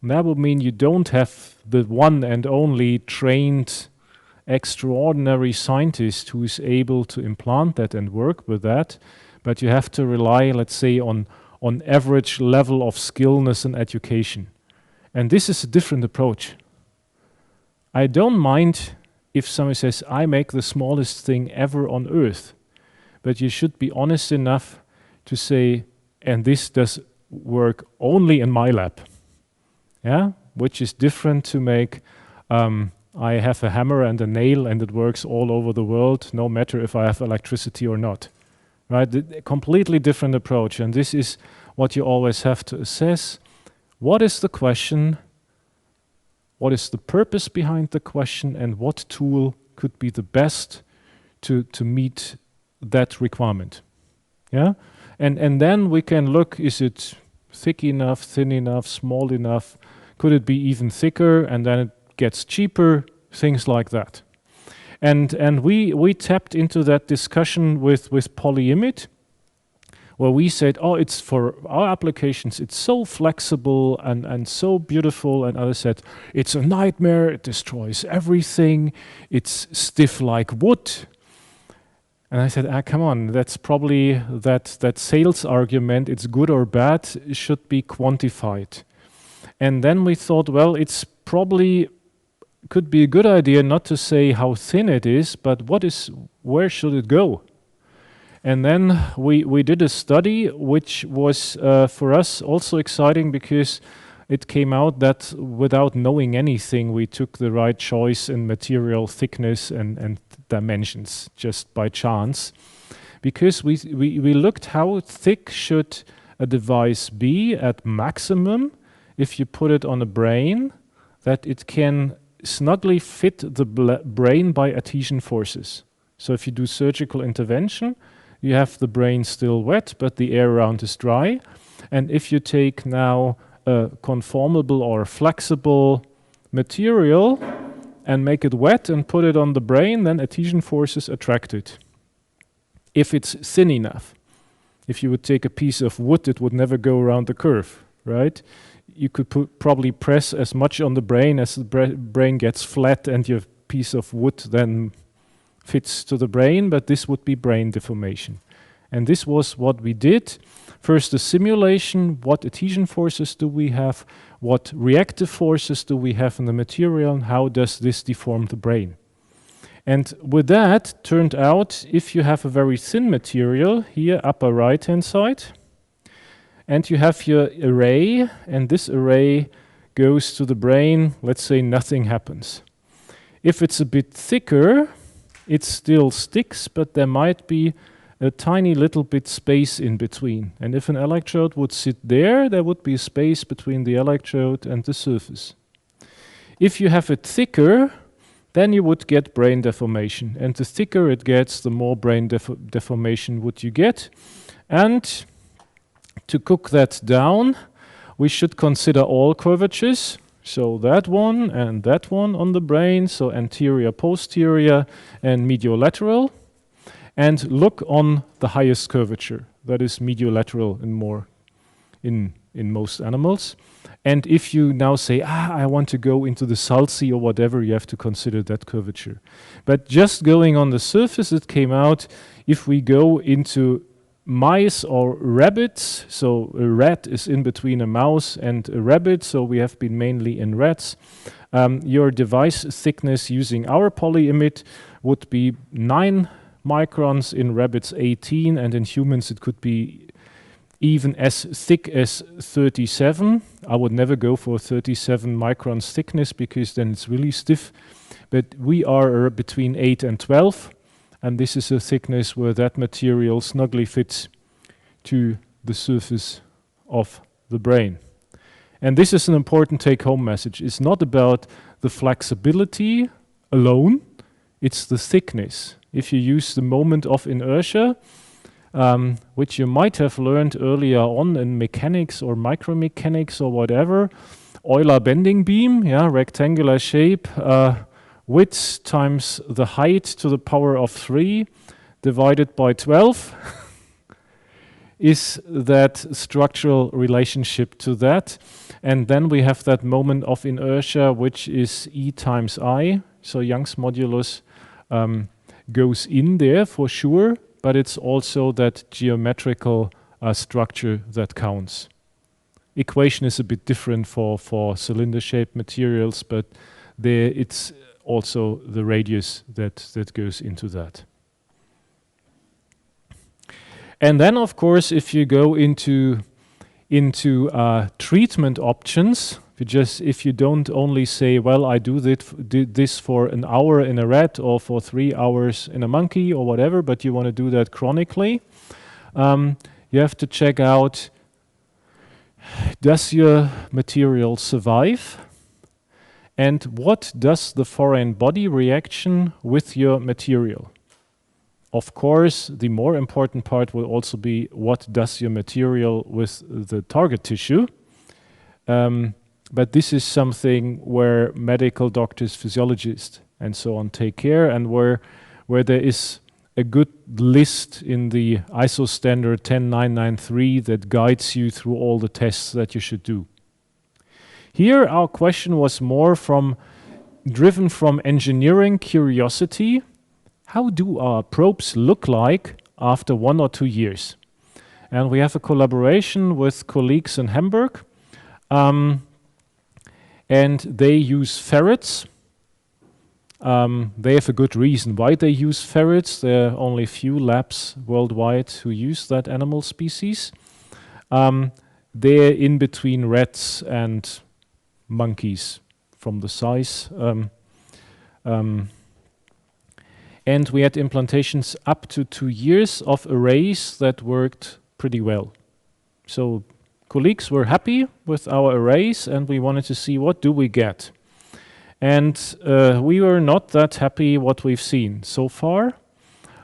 Speaker 1: And that would mean you don't have the one and only trained extraordinary scientist who is able to implant that and work with that, but you have to rely, let's say, on average level of skillness and education. And this is a different approach. I don't mind if somebody says, I make the smallest thing ever on earth, but you should be honest enough to say, and this does work only in my lab, yeah, which is different to make, I have a hammer and a nail and it works all over the world, no matter if I have electricity or not, right? A completely different approach, and this is what you always have to assess. What is the question? What is the purpose behind the question? And what tool could be the best to meet that requirement? Yeah? And then we can look, is it thick enough, thin enough, small enough? Could it be even thicker and then it gets cheaper? Things like that. And we tapped into that discussion with Polyimid, where we said, oh, it's for our applications, it's so flexible and so beautiful. And others said, it's a nightmare, it destroys everything, it's stiff like wood. And I said, come on, that's probably that sales argument, it's good or bad, should be quantified. And then we thought, well, it's probably could be a good idea not to say how thin it is, but where should it go? And then we did a study, which was for us also exciting because it came out that without knowing anything, we took the right choice in material thickness and dimensions just by chance. Because we looked how thick should a device be at maximum if you put it on a brain, that it can snugly fit the brain by adhesion forces. So if you do surgical intervention, you have the brain still wet, but the air around is dry. And if you take now a conformable or flexible material and make it wet and put it on the brain, then adhesion forces attract it, if it's thin enough. If you would take a piece of wood, it would never go around the curve, right? You could probably press as much on the brain as the brain gets flat and your piece of wood then fits to the brain, but this would be brain deformation. And this was what we did. First, the simulation, what adhesion forces do we have, what reactive forces do we have in the material, and how does this deform the brain. And with that, turned out, if you have a very thin material, here upper right-hand side, and you have your array, and this array goes to the brain, let's say nothing happens. If it's a bit thicker, it still sticks, but there might be a tiny little bit space in between. And if an electrode would sit there, there would be a space between the electrode and the surface. If you have it thicker, then you would get brain deformation. And the thicker it gets, the more brain deformation would you get. And to cook that down, we should consider all curvatures. So that one and that one on the brain, so anterior, posterior, and mediolateral. And look on the highest curvature, that is mediolateral in most animals. And if you now say, I want to go into the sulci or whatever, you have to consider that curvature. But just going on the surface, it came out, if we go into mice or rabbits, so a rat is in between a mouse and a rabbit, so we have been mainly in rats, your device thickness using our polyimide would be 9 microns, in rabbits 18, and in humans it could be even as thick as 37. I would never go for 37 microns thickness because then it's really stiff, but we are between 8 and 12, and this is a thickness where that material snugly fits to the surface of the brain. And this is an important take-home message. It's not about the flexibility alone, it's the thickness. If you use the moment of inertia, which you might have learned earlier on in mechanics or micromechanics or whatever, Euler bending beam, rectangular shape, width times the height to the power of 3 divided by 12 is that structural relationship to that. And then we have that moment of inertia, which is E times I. So Young's modulus goes in there for sure, but it's also that geometrical structure that counts. Equation is a bit different for cylinder-shaped materials, but there it's also the radius that goes into that. And then, of course, if you go into treatment options, if you don't only say, well, I do this for an hour in a rat or for 3 hours in a monkey or whatever, but you want to do that chronically, you have to check out, does your material survive? And what does the foreign body reaction with your material? Of course, the more important part will also be what does your material with the target tissue. But this is something where medical doctors, physiologists, and so on take care, and where there is a good list in the ISO standard 10993 that guides you through all the tests that you should do. Here, our question was more driven from engineering curiosity. How do our probes look like after 1 or 2 years? And we have a collaboration with colleagues in Hamburg. And they use ferrets. They have a good reason why they use ferrets. There are only a few labs worldwide who use that animal species. They're in between rats and monkeys from the size. And we had implantations up to 2 years of arrays that worked pretty well. So colleagues were happy with our arrays, and we wanted to see what do we get. And we were not that happy what we've seen so far,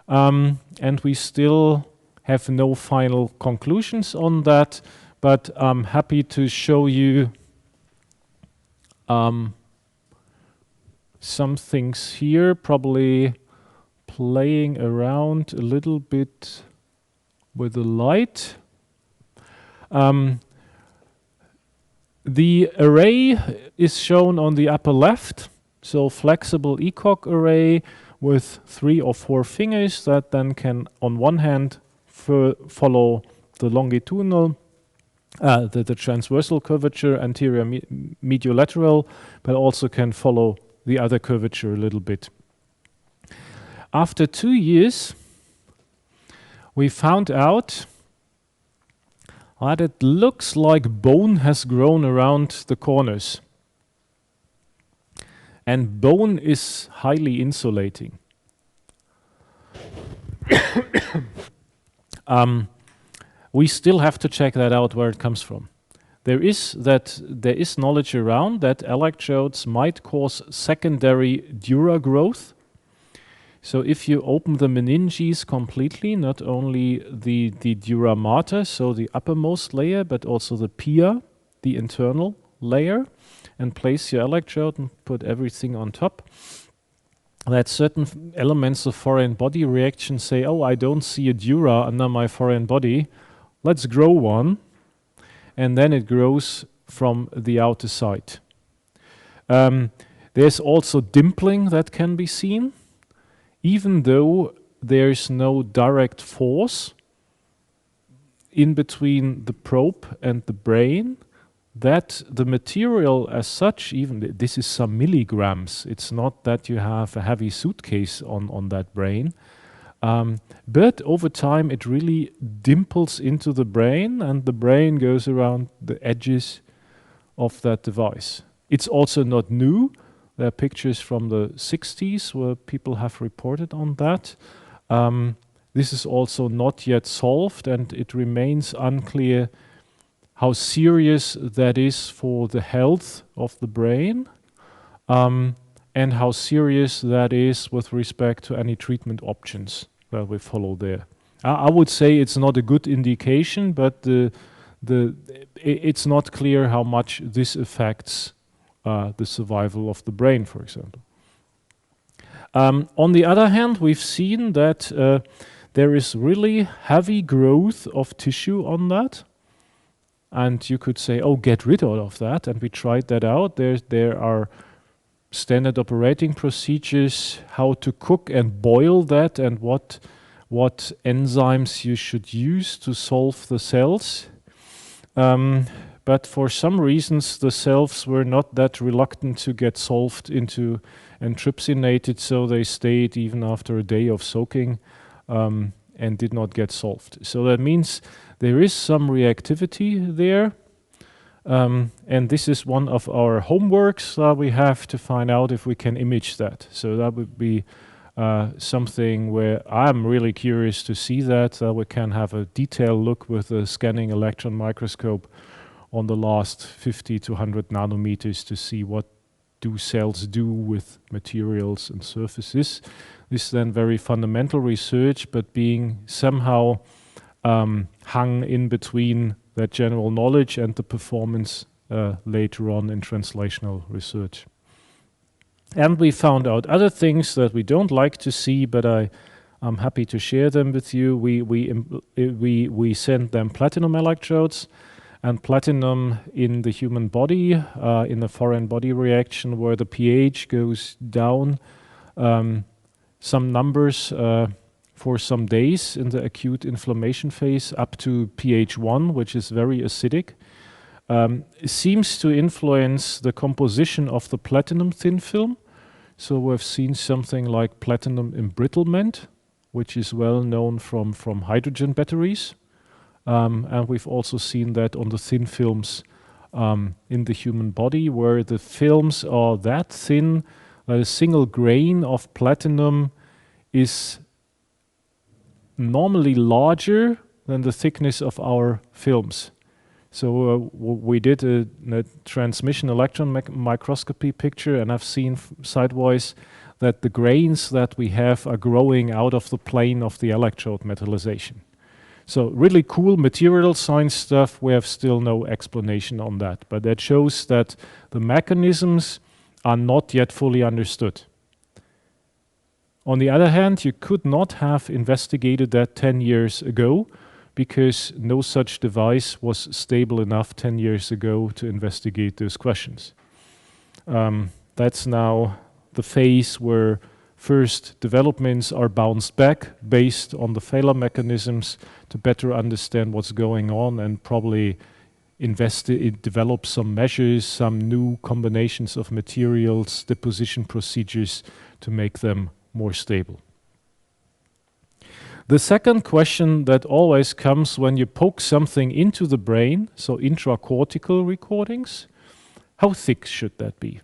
Speaker 1: and we still have no final conclusions on that, but I'm happy to show you some things here, probably playing around a little bit with the light. The array is shown on the upper left, so flexible ECOG array with 3 or 4 fingers that then can, on one hand, follow the longitudinal, the transversal curvature, anterior mediolateral, but also can follow the other curvature a little bit. After 2 years, we found out that it looks like bone has grown around the corners. And bone is highly insulating. We still have to check that out where it comes from. There is knowledge around that electrodes might cause secondary dura growth. So if you open the meninges completely, not only the dura mater, so the uppermost layer, but also the pia, the internal layer, and place your electrode and put everything on top, that certain elements of foreign body reaction say, oh, I don't see a dura under my foreign body, let's grow one, and then it grows from the outer side. There's also dimpling that can be seen. Even though there's no direct force in between the probe and the brain, that the material as such, even this is some milligrams, it's not that you have a heavy suitcase on that brain, but over time it really dimples into the brain and the brain goes around the edges of that device. It's also not new. There are pictures from the 60s where people have reported on that. This is also not yet solved, and it remains unclear how serious that is for the health of the brain, and how serious that is with respect to any treatment options that we follow there. I would say it's not a good indication, but it's not clear how much this affects the survival of the brain, for example. On the other hand, we've seen that there is really heavy growth of tissue on that. And you could say, oh, get rid of that. And we tried that out. There are standard operating procedures, how to cook and boil that, and what enzymes you should use to solve the cells. But for some reasons, the cells were not that reluctant to get solved into and trypsinated, so they stayed even after a day of soaking and did not get solved. So that means there is some reactivity there. And this is one of our homeworks that we have to find out if we can image that. So that would be something where I'm really curious to see that. We can have a detailed look with a scanning electron microscope on the last 50 to 100 nanometers to see what do cells do with materials and surfaces. This is then very fundamental research, but being somehow hung in between that general knowledge and the performance later on in translational research. And we found out other things that we don't like to see, but I'm happy to share them with you. We sent them platinum electrodes, and platinum in the human body, in the foreign body reaction where the pH goes down some numbers for some days in the acute inflammation phase up to pH 1, which is very acidic, seems to influence the composition of the platinum thin film. So we've seen something like platinum embrittlement, which is well known from hydrogen batteries. And we've also seen that on the thin films in the human body, where the films are that thin that a single grain of platinum is normally larger than the thickness of our films. So we did a transmission electron microscopy picture, and I've seen sidewise that the grains that we have are growing out of the plane of the electrode metallization. So really cool material science stuff. We have still no explanation on that, but that shows that the mechanisms are not yet fully understood. On the other hand, you could not have investigated that 10 years ago, because no such device was stable enough 10 years ago to investigate those questions. That's now the phase where first developments are bounced back based on the failure mechanisms to better understand what's going on and probably develop some measures, some new combinations of materials, deposition procedures to make them more stable. The second question that always comes when you poke something into the brain, so intracortical recordings, how thick should that be?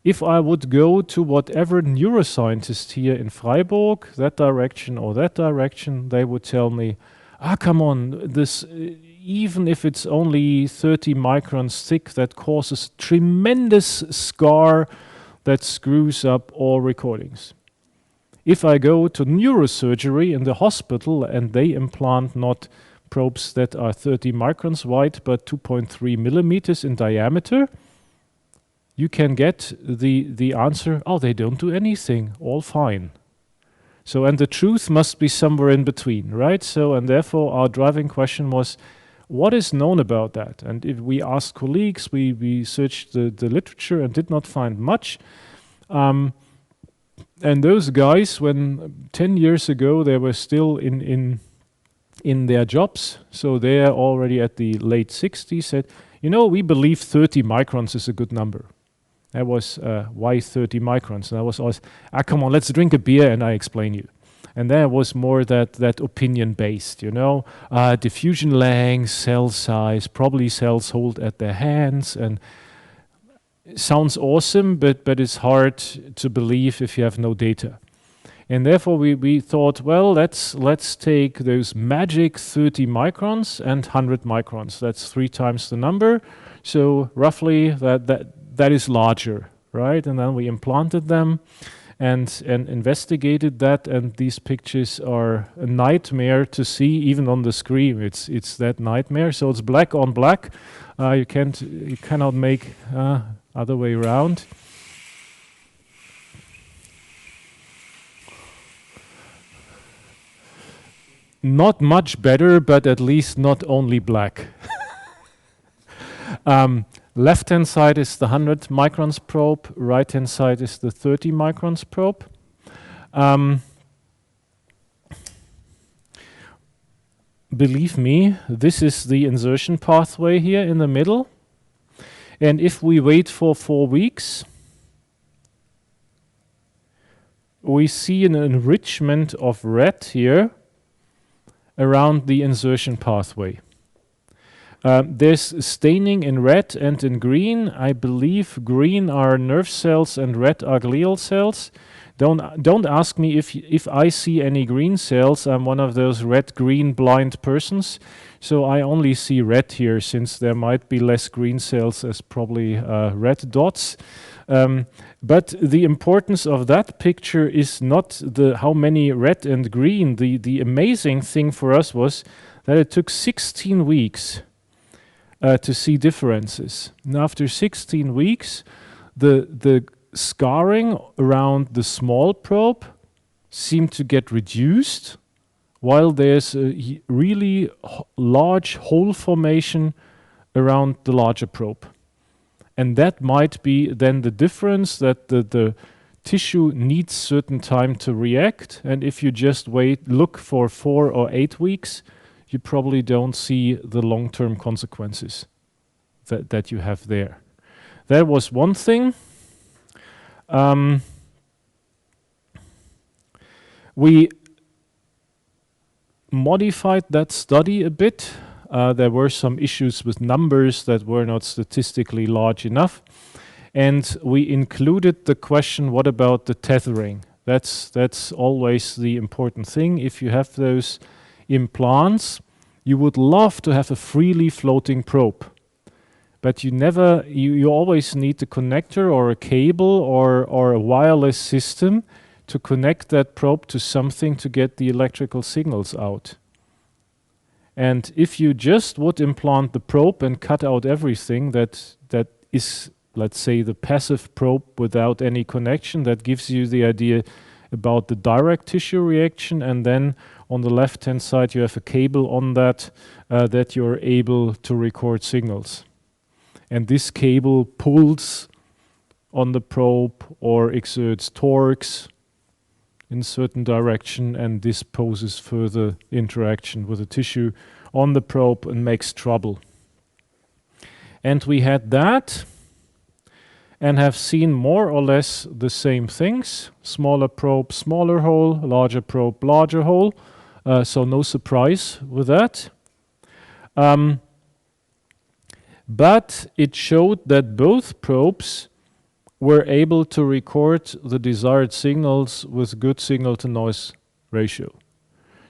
Speaker 1: If I would go to whatever neuroscientist here in Freiburg, that direction or that direction, they would tell me, come on, this, even if it's only 30 microns thick, that causes tremendous scar that screws up all recordings. If I go to neurosurgery in the hospital and they implant not probes that are 30 microns wide but 2.3 millimeters in diameter, you can get the answer, they don't do anything, all fine. So, and the truth must be somewhere in between, right? So, and therefore our driving question was, what is known about that? And if we asked colleagues, we searched the literature and did not find much. And those guys, when 10 years ago, they were still in their jobs, so they're already at the late 60s, said, we believe 30 microns is a good number. That was, why 30 microns? And I was always, come on, let's drink a beer and I explain you. And there was more that opinion-based, diffusion length, cell size, probably cells hold at their hands, and sounds awesome, but it's hard to believe if you have no data. And therefore we thought, well, let's take those magic 30 microns and 100 microns. That's 3 times the number. So roughly that is larger, right? And then we implanted them and investigated that, and these pictures are a nightmare to see even on the screen. It's that nightmare. So it's black on black. You cannot make other way around. Not much better, but at least not only black. Left-hand side is the 100 microns probe, right-hand side is the 30 microns probe. Believe me, this is the insertion pathway here in the middle. And if we wait for 4 weeks, we see an enrichment of red here around the insertion pathway. There's staining in red and in green. I believe green are nerve cells and red are glial cells. Don't ask me if I see any green cells. I'm one of those red-green blind persons. So I only see red here, since there might be less green cells as probably red dots. But the importance of that picture is not how many red and green. The amazing thing for us was that it took 16 weeks to see differences. And after 16 weeks, the scarring around the small probe seemed to get reduced, while there's a really large hole formation around the larger probe. And that might be then the difference, that the tissue needs certain time to react, and if you just look for 4 or 8 weeks, you probably don't see the long-term consequences that you have there. That was one thing. We modified that study a bit. There were some issues with numbers that were not statistically large enough. And we included the question, what about the tethering? That's always the important thing. If you have those implants, you would love to have a freely floating probe. But you always need a connector or a cable or a wireless system to connect that probe to something to get the electrical signals out. And if you just would implant the probe and cut out everything, that is, let's say, the passive probe without any connection, that gives you the idea about the direct tissue reaction, and then on the left-hand side you have a cable on that that you're able to record signals. And this cable pulls on the probe or exerts torques in a certain direction, and this poses further interaction with the tissue on the probe and makes trouble. And we had that and have seen more or less the same things. Smaller probe, smaller hole, larger probe, larger hole. So no surprise with that. But it showed that both probes were able to record the desired signals with good signal-to-noise ratio.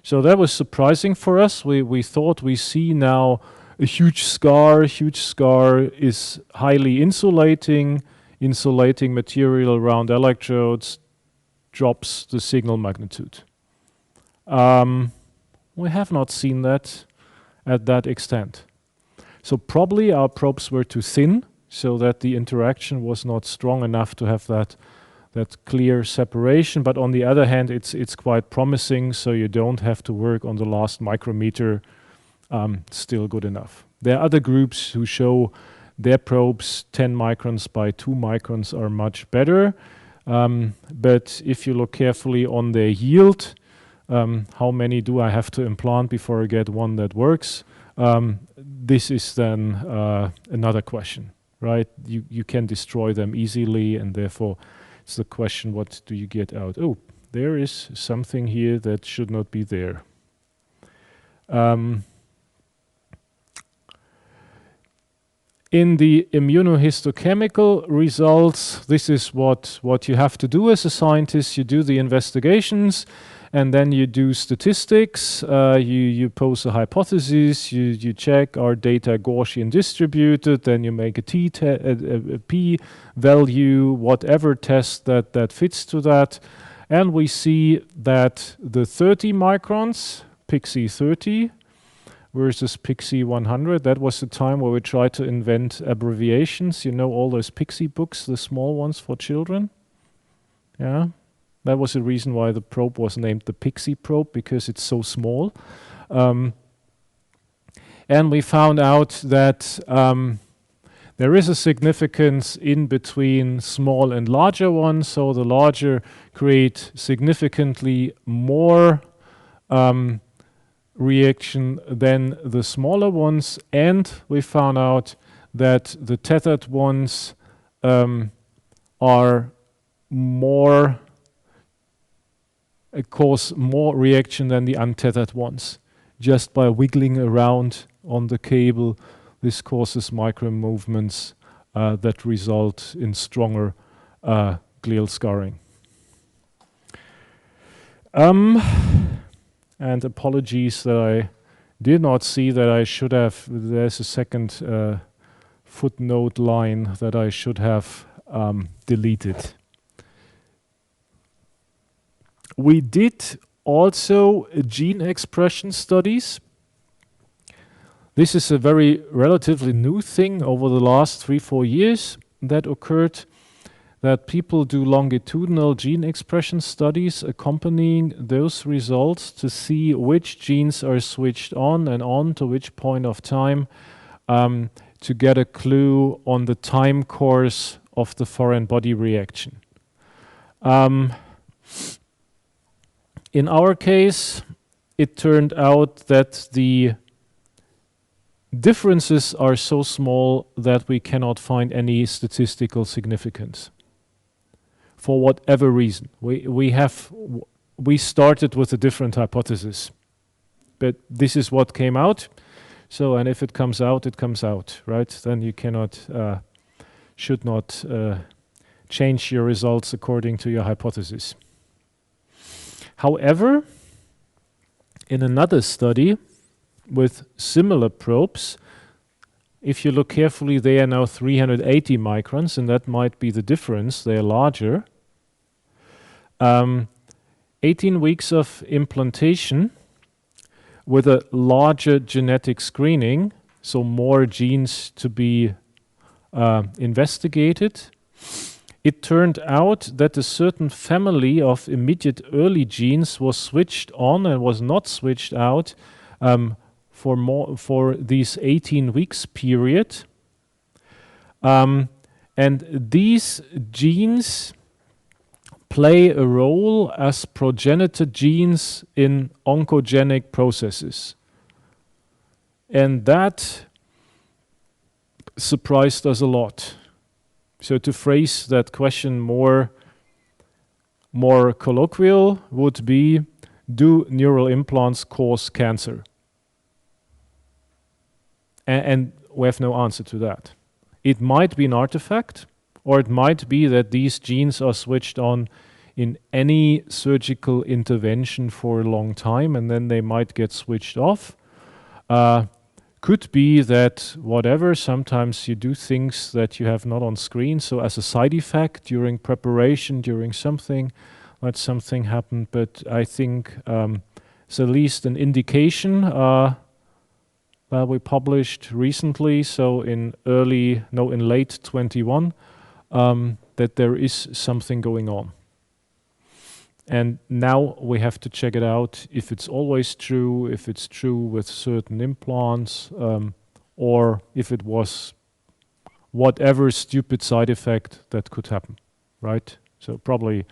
Speaker 1: So that was surprising for us. We thought we see now a huge scar. Huge scar is highly insulating material around electrodes, drops the signal magnitude. We have not seen that at that extent. So probably our probes were too thin, so that the interaction was not strong enough to have that clear separation. But on the other hand, it's quite promising, so you don't have to work on the last micrometer. Still good enough. There are other groups who show their probes 10 microns by 2 microns are much better. But if you look carefully on their yield, how many do I have to implant before I get one that works? This is then another question. Right, you can destroy them easily, and therefore it's the question, what do you get out? Oh, there is something here that should not be there. In the immunohistochemical results, this is what you have to do as a scientist. You do the investigations, and then you do statistics. You pose a hypothesis. You check, are data Gaussian distributed? Then you make a p value, whatever test that fits to that. And we see that the 30 microns, PIXI 30, versus PIXI 100. That was the time where we tried to invent abbreviations. You know all those PIXI books, the small ones for children? Yeah. That was the reason why the probe was named the PIXI probe, because it's so small. And we found out that there is a significance in between small and larger ones. So the larger create significantly more reaction than the smaller ones. And we found out that the tethered ones are more cause more reaction than the untethered ones. Just by wiggling around on the cable, this causes micro movements that result in stronger glial scarring. And apologies that I did not see that I should have. There's a second footnote line that I should have deleted. We did also gene expression studies. This is a very relatively new thing over the last 3-4 years that occurred, that people do longitudinal gene expression studies accompanying those results to see which genes are switched on and on to which point of time, to get a clue on the time course of the foreign body reaction. In our case, it turned out that the differences are so small that we cannot find any statistical significance. For whatever reason, we started with a different hypothesis, but this is what came out. So, and if it comes out, it comes out, right? Then you cannot, should not change your results according to your hypothesis. However, in another study with similar probes, if you look carefully, they are now 380 microns, and that might be the difference. They are larger. 18 weeks of implantation with a larger genetic screening, so more genes to be investigated. it turned out that a certain family of immediate early genes was switched on and was not switched out for these 18 weeks period. And these genes play a role as progenitor genes in oncogenic processes. And that surprised us a lot. So to phrase that question more colloquial would be, do neural implants cause cancer? And we have no answer to that. It might be an artifact, or it might be that these genes are switched on in any surgical intervention for a long time, and then they might get switched off. Could be that whatever, sometimes you do things that you have not on screen, so as a side effect during preparation, during something, let something happen. But I think it's at least an indication that we published recently, so in late 21, that there is something going on. And now we have to check it out if it's always true, if it's true with certain implants, or if it was whatever stupid side effect that could happen, right? So probably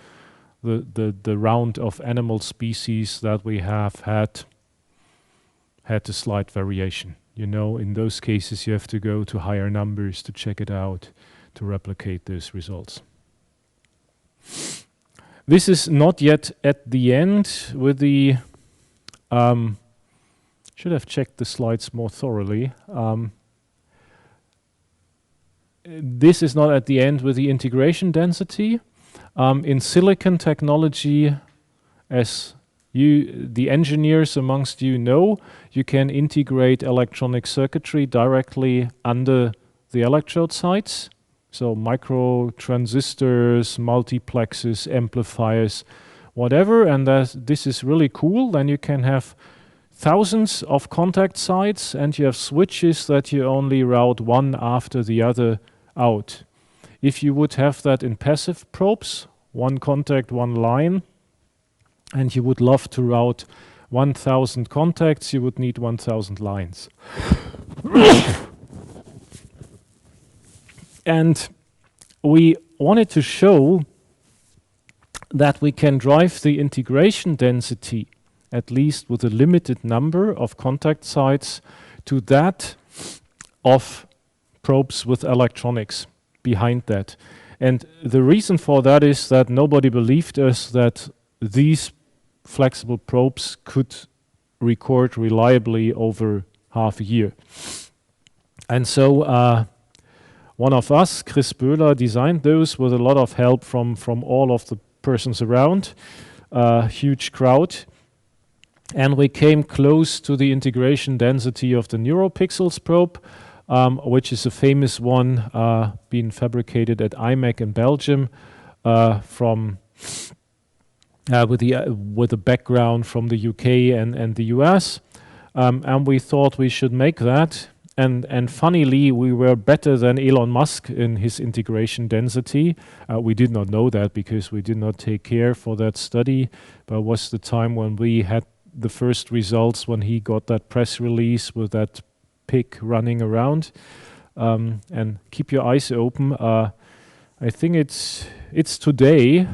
Speaker 1: the round of animal species that we have had a slight variation. You know, in those cases you have to go to higher numbers to check it out, to replicate those results. This is not yet at the end with the, should have checked the slides more thoroughly. This is not at the end with the integration density. In silicon technology, as the engineers amongst you know, you can integrate electronic circuitry directly under the electrode sites. So micro transistors, multiplexes, amplifiers, whatever, and this is really cool. Then you can have thousands of contact sites, and you have switches that you only route one after the other out. If you would have that in passive probes, one contact, one line, and you would love to route 1,000 contacts, you would need 1,000 lines. And we wanted to show that we can drive the integration density, at least with a limited number of contact sites, to that of probes with electronics behind that. And the reason for that is that nobody believed us that these flexible probes could record reliably over half a year. And so one of us, Chris Böhler, designed those with a lot of help from all of the persons around, huge crowd. And we came close to the integration density of the NeuroPixels probe, which is a famous one being fabricated at IMEC in Belgium with a background from the UK and the US. And we thought we should make that. And funnily, we were better than Elon Musk in his integration density. We did not know that because we did not take care for that study, but it was the time when we had the first results, when he got that press release with that pig running around. And keep your eyes open. I think it's today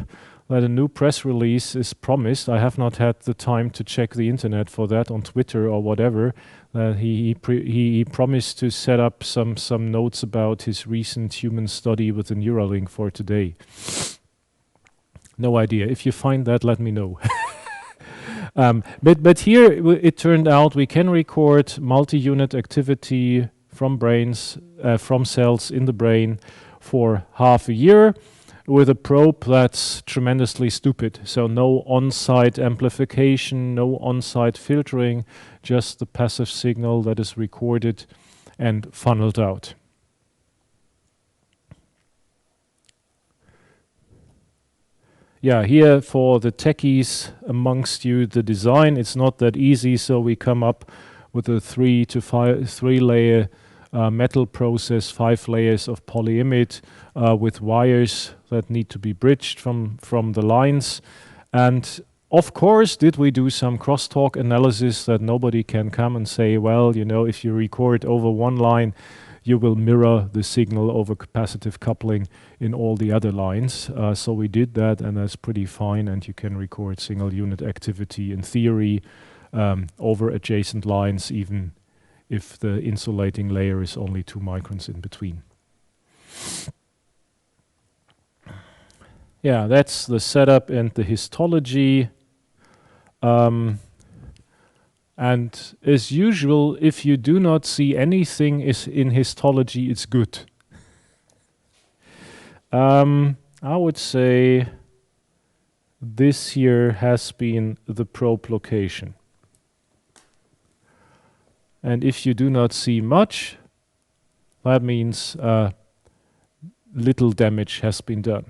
Speaker 1: that a new press release is promised. I have not had the time to check the internet for that on Twitter or whatever. He promised to set up some notes about his recent human study with the Neuralink for today. No idea. If you find that, let me know. But here it turned out we can record multi-unit activity from from cells in the brain for half a year with a probe that's tremendously stupid. So no on-site amplification, no on-site filtering, just the passive signal that is recorded and funneled out. Yeah, here for the techies amongst you, the design, it's not that easy, so we come up with a 3 to 5 layer metal process, 5 layers of polyimide with wires that need to be bridged from the lines. And of course, did we do some crosstalk analysis that nobody can come and say, well, you know, if you record over one line, you will mirror the signal over capacitive coupling in all the other lines. So we did that, and that's pretty fine, and you can record single unit activity in theory over adjacent lines, even if the insulating layer is only 2 microns in between. Yeah, that's the setup and the histology. And as usual, if you do not see anything in histology, it's good. I would say this here has been the probe location. And if you do not see much, that means little damage has been done.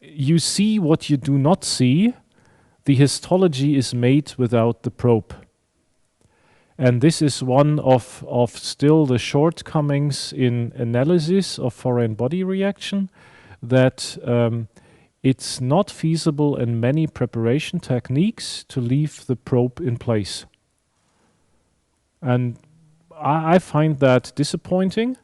Speaker 1: You see what you do not see. The histology is made without the probe. And this is one of still the shortcomings in analysis of foreign body reaction, that it's not feasible in many preparation techniques to leave the probe in place. And I find that disappointing,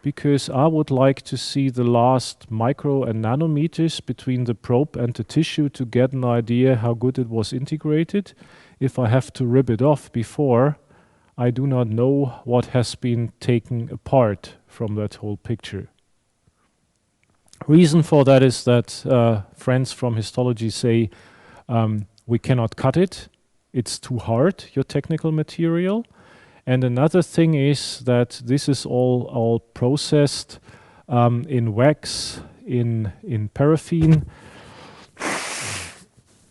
Speaker 1: because I would like to see the last micro and nanometers between the probe and the tissue to get an idea how good it was integrated. If I have to rip it off before, I do not know what has been taken apart from that whole picture. Reason for that is that friends from histology say we cannot cut it. It's too hard, your technical material. And another thing is that this is all processed in wax, in paraffin,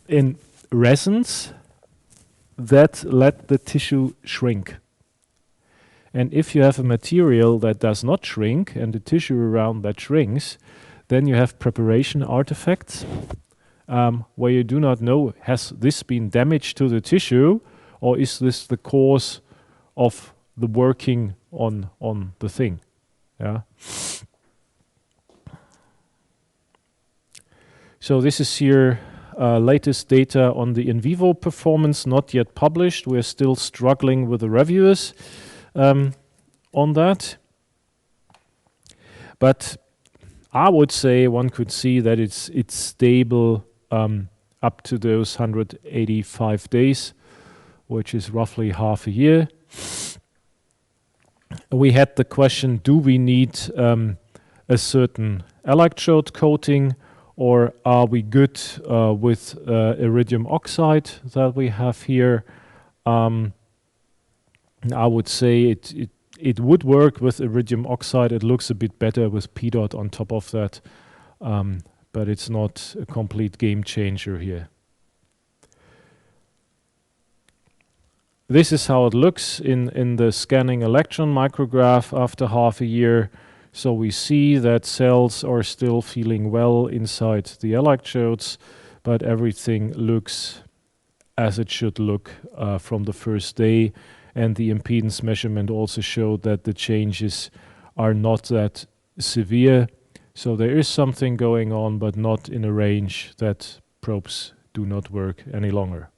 Speaker 1: in resins that let the tissue shrink. And if you have a material that does not shrink and the tissue around that shrinks, then you have preparation artifacts where you do not know, has this been damage to the tissue, or is this the cause of the working on the thing. Yeah. So this is here latest data on the in vivo performance, not yet published. We're still struggling with the reviewers on that. But I would say one could see that it's stable up to those 185 days, which is roughly half a year. We had the question, do we need a certain electrode coating, or are we good with iridium oxide that we have here? I would say it would work with iridium oxide. It looks a bit better with PDOT on top of that, but it's not a complete game changer here. This is how it looks in the scanning electron micrograph after half a year. So we see that cells are still feeling well inside the electrodes, but everything looks as it should look from the first day. And the impedance measurement also showed that the changes are not that severe. So there is something going on, but not in a range that probes do not work any longer.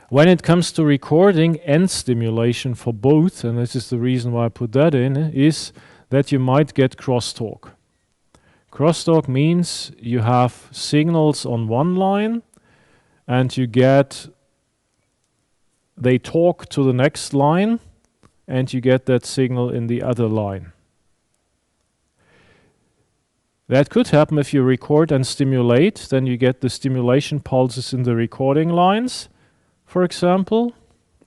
Speaker 1: When it comes to recording and stimulation for both, and this is the reason why I put that in, is that you might get crosstalk. Crosstalk means you have signals on one line and they talk to the next line and you get that signal in the other line. That could happen if you record and stimulate, then you get the stimulation pulses in the recording lines. For example,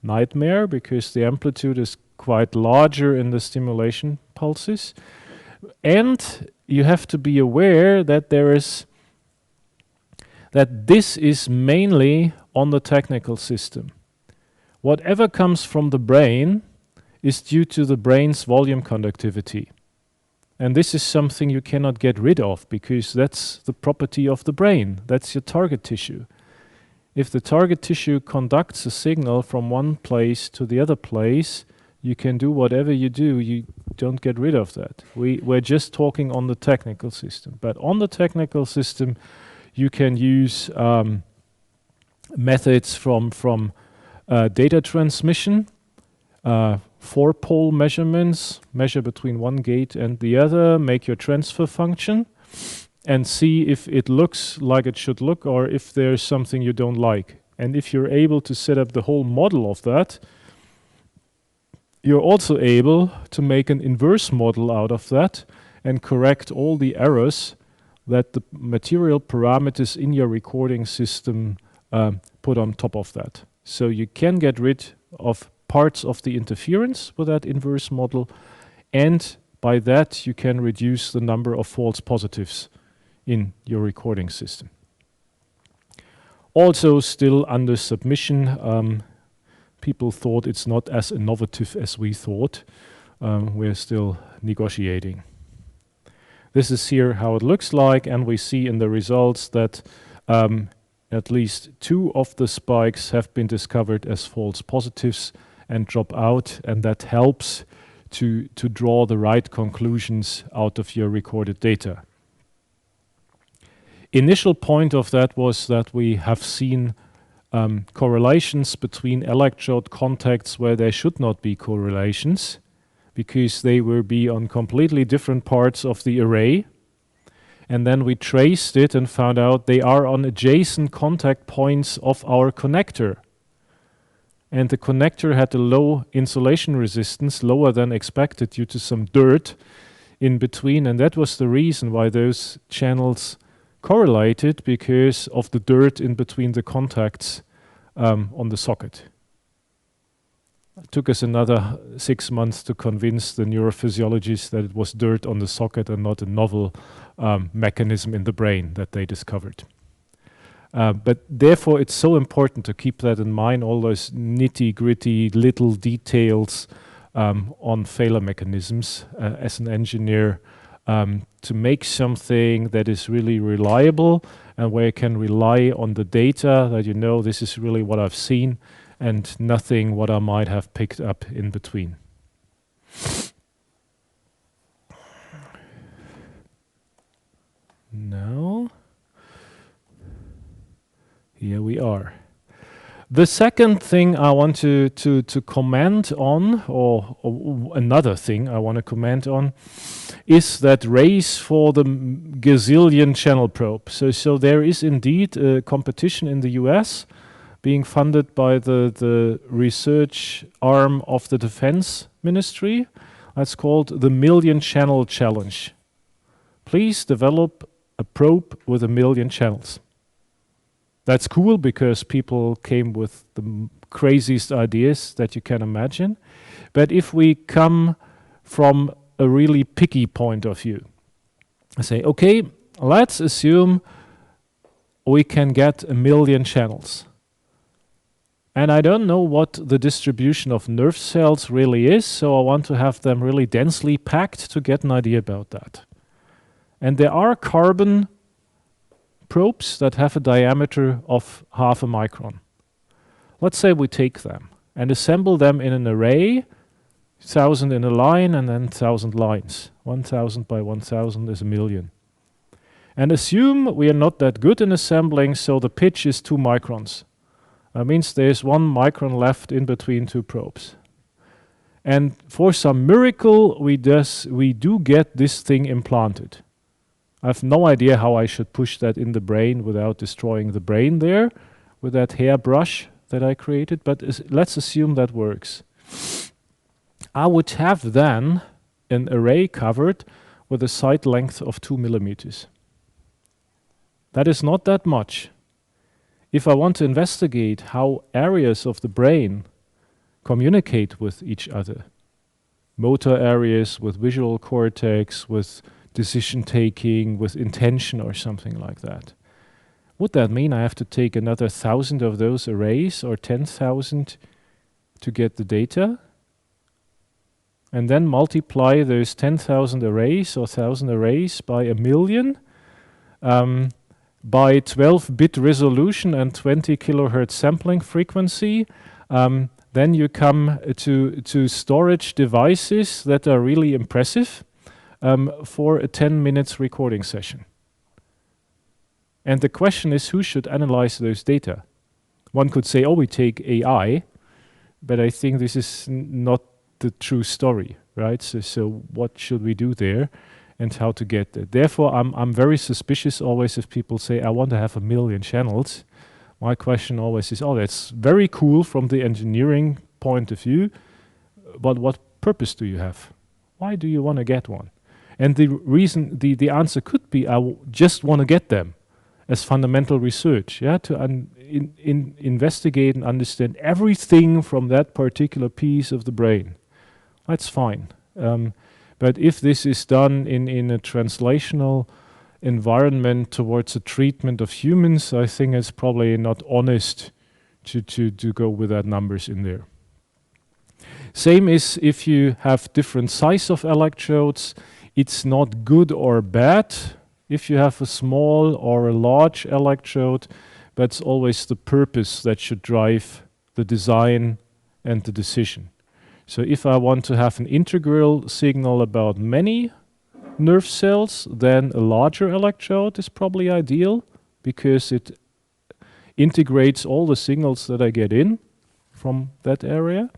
Speaker 1: nightmare, because the amplitude is quite larger in the stimulation pulses. And you have to be aware that this is mainly on the technical system. Whatever comes from the brain is due to the brain's volume conductivity. And this is something you cannot get rid of, because that's the property of the brain. That's your target tissue. if the target tissue conducts a signal from one place to the other place, you can do whatever you do, you don't get rid of that. We're just talking on the technical system. But on the technical system, you can use methods from data transmission, 4-pole measurements, measure between one gate and the other, make your transfer function, and see if it looks like it should look or if there's something you don't like. And if you're able to set up the whole model of that, you're also able to make an inverse model out of that and correct all the errors that the material parameters in your recording system put on top of that. So you can get rid of parts of the interference with that inverse model, and by that you can reduce the number of false positives in your recording system. Also still under submission, people thought it's not as innovative as we thought. We're still negotiating. This is here how it looks like, and we see in the results that at least 2 of the spikes have been discovered as false positives and drop out, and that helps to draw the right conclusions out of your recorded data. Initial point of that was that we have seen correlations between electrode contacts where there should not be correlations, because they will be on completely different parts of the array. And then we traced it and found out they are on adjacent contact points of our connector. And the connector had a low insulation resistance, lower than expected due to some dirt in between. And that was the reason why those channels correlated, because of the dirt in between the contacts on the socket. It took us another 6 months to convince the neurophysiologists that it was dirt on the socket and not a novel mechanism in the brain that they discovered. But therefore, it's so important to keep that in mind, all those nitty-gritty little details on failure mechanisms as an engineer, to make something that is really reliable and where you can rely on the data that you know this is really what I've seen and nothing what I might have picked up in between. Now, here we are. The second thing I want to comment on, or another thing I want to comment on, is that race for the gazillion channel probe. So there is indeed a competition in the US being funded by the research arm of the Defense Ministry. That's called the Million Channel Challenge. Please develop a probe with 1 million channels. That's cool because people came with the craziest ideas that you can imagine. But if we come from a really picky point of view, I say, okay, let's assume we can get 1 million channels. And I don't know what the distribution of nerve cells really is, so I want to have them really densely packed to get an idea about that. And there are carbon probes that have a diameter of 0.5 micron. Let's say we take them and assemble them in an array, 1,000 in a line and then 1,000 lines. 1,000 by 1,000 is 1 million. And assume we are not that good in assembling, so the pitch is 2 microns. That means there's 1 micron left in between 2 probes. And for some miracle, we do get this thing implanted. I have no idea how I should push that in the brain without destroying the brain there with that hairbrush that I created, but let's assume that works. I would have then an array covered with a side length of 2 millimeters. That is not that much. If I want to investigate how areas of the brain communicate with each other, motor areas with visual cortex, with decision taking, with intention or something like that, would that mean I have to take another 1,000 of those arrays or 10,000 to get the data? And then multiply those 10,000 arrays or 1,000 arrays by 1 million? by 12-bit resolution and 20 kilohertz sampling frequency, then you come to storage devices that are really impressive for a 10 minutes recording session. And the question is, who should analyze those data? One could say, oh, we take AI, but I think this is not the true story, right? So what should we do there and how to get there? Therefore, I'm very suspicious always if people say, I want to have 1 million channels. My question always is, oh, that's very cool from the engineering point of view, but what purpose do you have? Why do you want to get one? And the reason, the answer could be, just want to get them as fundamental research, yeah, to investigate and understand everything from that particular piece of the brain. That's fine. But if this is done in a translational environment towards a treatment of humans, I think it's probably not honest to go with that numbers in there. Same is if you have different size of electrodes, it's not good or bad if you have a small or a large electrode, but it's always the purpose that should drive the design and the decision. So if I want to have an integral signal about many nerve cells, then a larger electrode is probably ideal because it integrates all the signals that I get in from that area.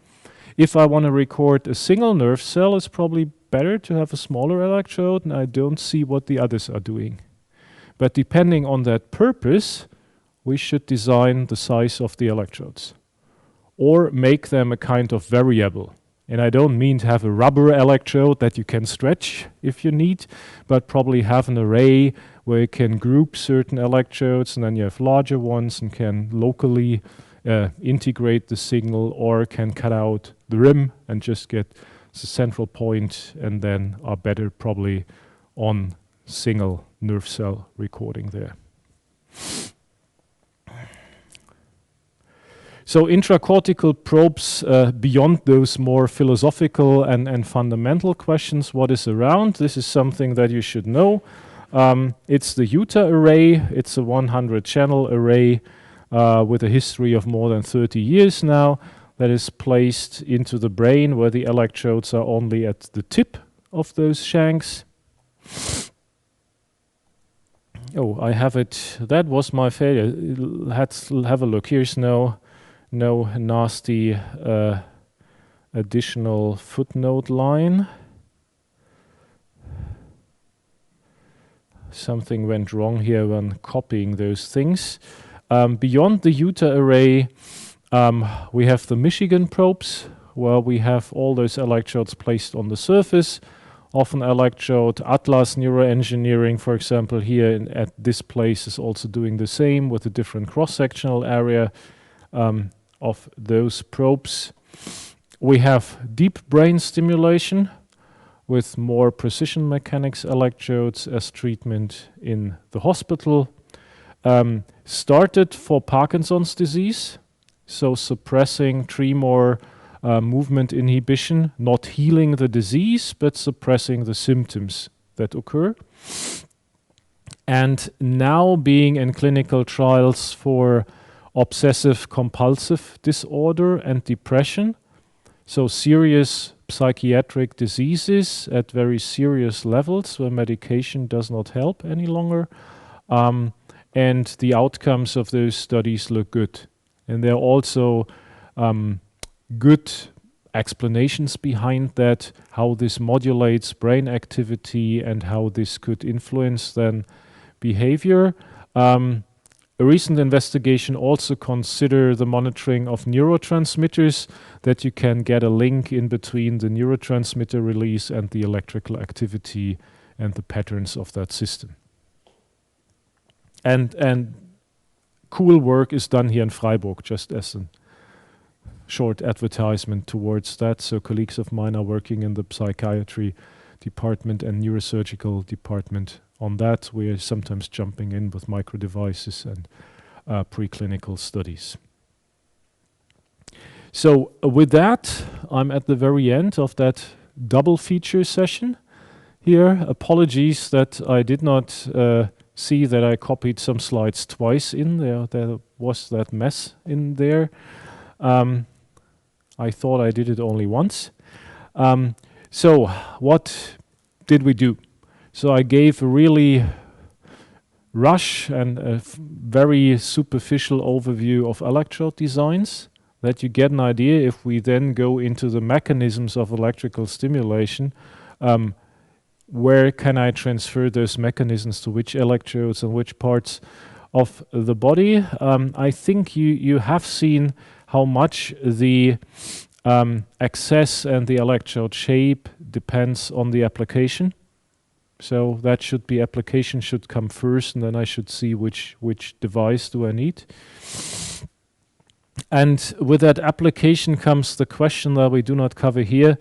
Speaker 1: If I want to record a single nerve cell, it's probably better to have a smaller electrode, and I don't see what the others are doing. But depending on that purpose, we should design the size of the electrodes or make them a kind of variable. And I don't mean to have a rubber electrode that you can stretch if you need, but probably have an array where you can group certain electrodes, and then you have larger ones and can locally integrate the signal, or can cut out the rim and just get the central point, and then are better probably on single nerve cell recording there. So intracortical probes, beyond those more philosophical and fundamental questions, what is around? This is something that you should know. It's the Utah array. It's a 100-channel array with a history of more than 30 years now, that is placed into the brain where the electrodes are only at the tip of those shanks. Oh, I have it. That was my failure. Let's have a look. Here's no nasty additional footnote line. Something went wrong here when copying those things. Beyond the Utah array, we have the Michigan probes, where we have all those electrodes placed on the surface of an electrode. Atlas Neuroengineering, for example, here at this place is also doing the same with a different cross-sectional area of those probes. We have deep brain stimulation with more precision mechanics electrodes as treatment in the hospital. Started for Parkinson's disease, so suppressing tremor, movement inhibition, not healing the disease, but suppressing the symptoms that occur. And now being in clinical trials for obsessive compulsive disorder and depression, so serious psychiatric diseases at very serious levels where medication does not help any longer. And the outcomes of those studies look good. And there are also good explanations behind that, how this modulates brain activity and how this could influence then behavior. A recent investigation also consider the monitoring of neurotransmitters, that you can get a link in between the neurotransmitter release and the electrical activity and the patterns of that system. And cool work is done here in Freiburg, just as a short advertisement towards that. So colleagues of mine are working in the psychiatry department and neurosurgical department on that. We are sometimes jumping in with micro devices and preclinical studies. So with that, I'm at the very end of that double feature session here. Apologies that I did not see that I copied some slides twice in there. There was that mess in there. I thought I did it only once. So what did we do? So I gave a really rush and a very superficial overview of electrode designs, that you get an idea. If we then go into the mechanisms of electrical stimulation, where can I transfer those mechanisms to which electrodes and which parts of the body? I think you have seen how much the access and the electrode shape depends on the application. So that should be, application should come first, and then I should see which device do I need. And with that application comes the question that we do not cover here.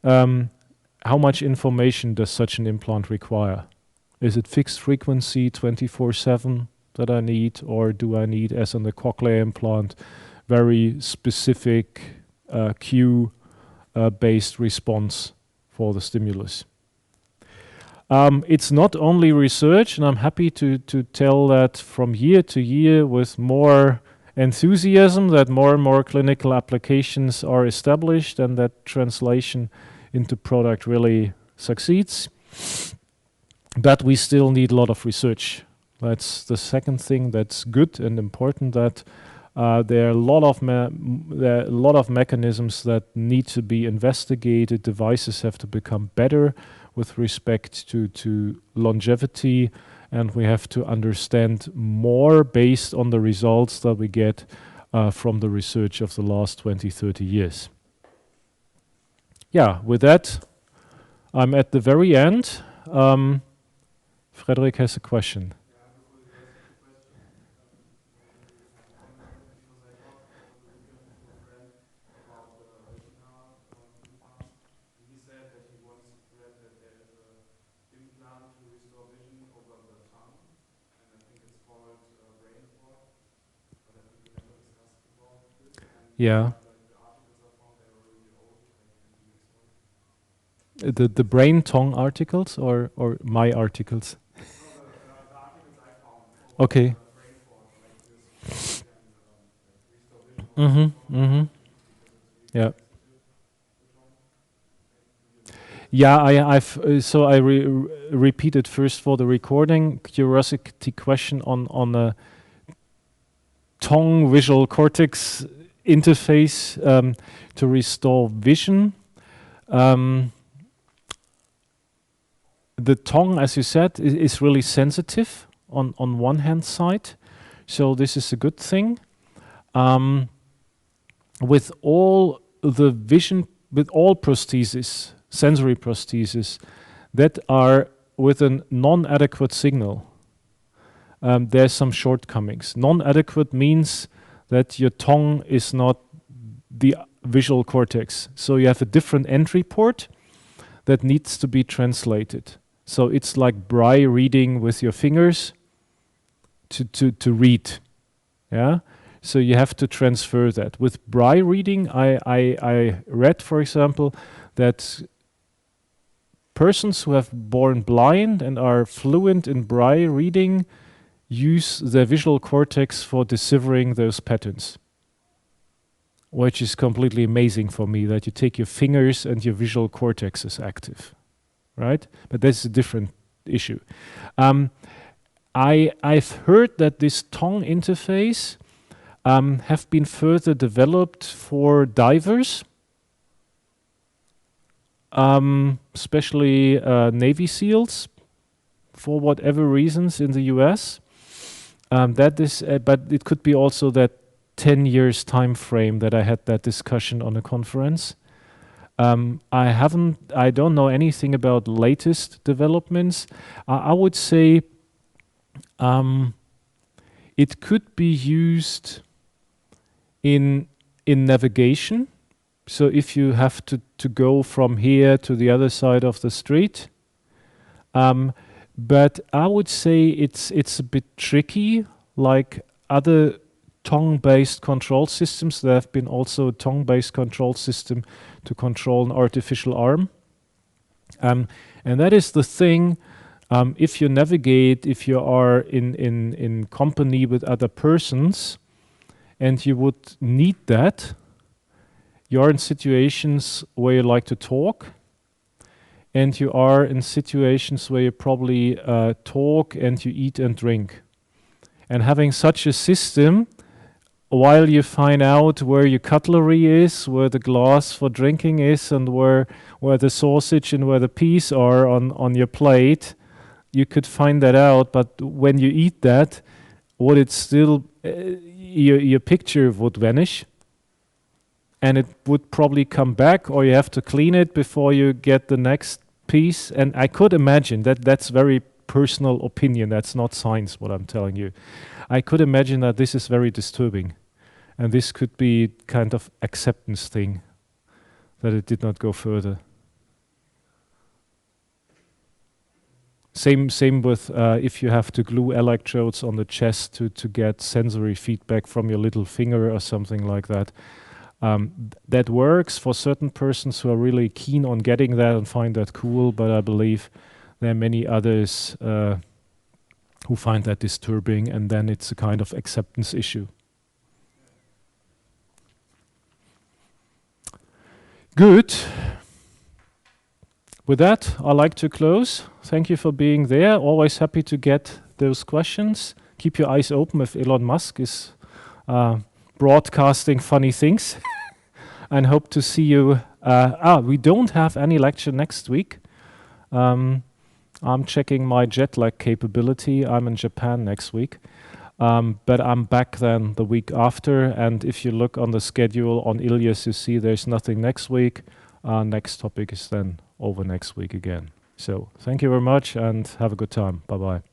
Speaker 1: How much information does such an implant require? Is it fixed frequency 24/7 that I need, or do I need, as on the cochlear implant, very specific cue-based response for the stimulus? It's not only research, and I'm happy to tell that from year to year with more enthusiasm, that more and more clinical applications are established and that translation into product really succeeds. But we still need a lot of research. That's the second thing that's good and important, that there are a lot of mechanisms that need to be investigated. Devices have to become better with respect to longevity, and we have to understand more based on the results that we get from the research of the last 20, 30 years. Yeah, with that, I'm at the very end. Frederick has a question. Yeah. The brain tongue articles or my articles? Okay. Yeah. Yeah, I've so I repeated first for the recording. Curiosity question on a tongue visual cortex interface to restore vision. The tongue, as you said, is really sensitive on one hand side, so this is a good thing. With all the vision, with all prostheses, sensory prostheses that are with a non-adequate signal, there's some shortcomings. Non-adequate means that your tongue is not the visual cortex, so you have a different entry port that needs to be translated. So it's like braille reading with your fingers to read, yeah? So you have to transfer that. With braille reading, I read, for example, that persons who have born blind and are fluent in braille reading use their visual cortex for deciphering those patterns, which is completely amazing for me, that you take your fingers and your visual cortex is active, right? But that's a different issue. I've heard that this tongue interface have been further developed for divers, especially Navy SEALs, for whatever reasons in the US. That is, but it could be also that 10 years time frame that I had that discussion on a conference. I don't know anything about latest developments. I would say it could be used in navigation. So if you have to go from here to the other side of the street, but I would say it's a bit tricky, like other tongue-based control systems. There have been also a tongue-based control system to control an artificial arm. And that is the thing, If you navigate, if you are in company with other persons, and you would need that, you're in situations where you like to talk, and you are in situations where you probably talk and you eat and drink. And having such a system, while you find out where your cutlery is, where the glass for drinking is, and where the sausage and where the peas are on your plate, you could find that out. But when you eat that, would it still your picture would vanish, and it would probably come back, or you have to clean it before you get the next piece. And I could imagine that's very personal opinion. That's not science, what I'm telling you. I could imagine that this is very disturbing. And this could be kind of acceptance thing, that it did not go further. Same with if you have to glue electrodes on the chest to get sensory feedback from your little finger or something like that. That works for certain persons who are really keen on getting that and find that cool, but I believe there are many others who find that disturbing, and then it's a kind of acceptance issue. Good. With that, I'd like to close. Thank you for being there. Always happy to get those questions. Keep your eyes open if Elon Musk is broadcasting funny things. And hope to see you. We don't have any lecture next week. I'm checking my jet lag capability. I'm in Japan next week. But I'm back then the week after, and if you look on the schedule on Ilias, you see there's nothing next week. Next topic is then over next week again. So thank you very much and have a good time. Bye-bye.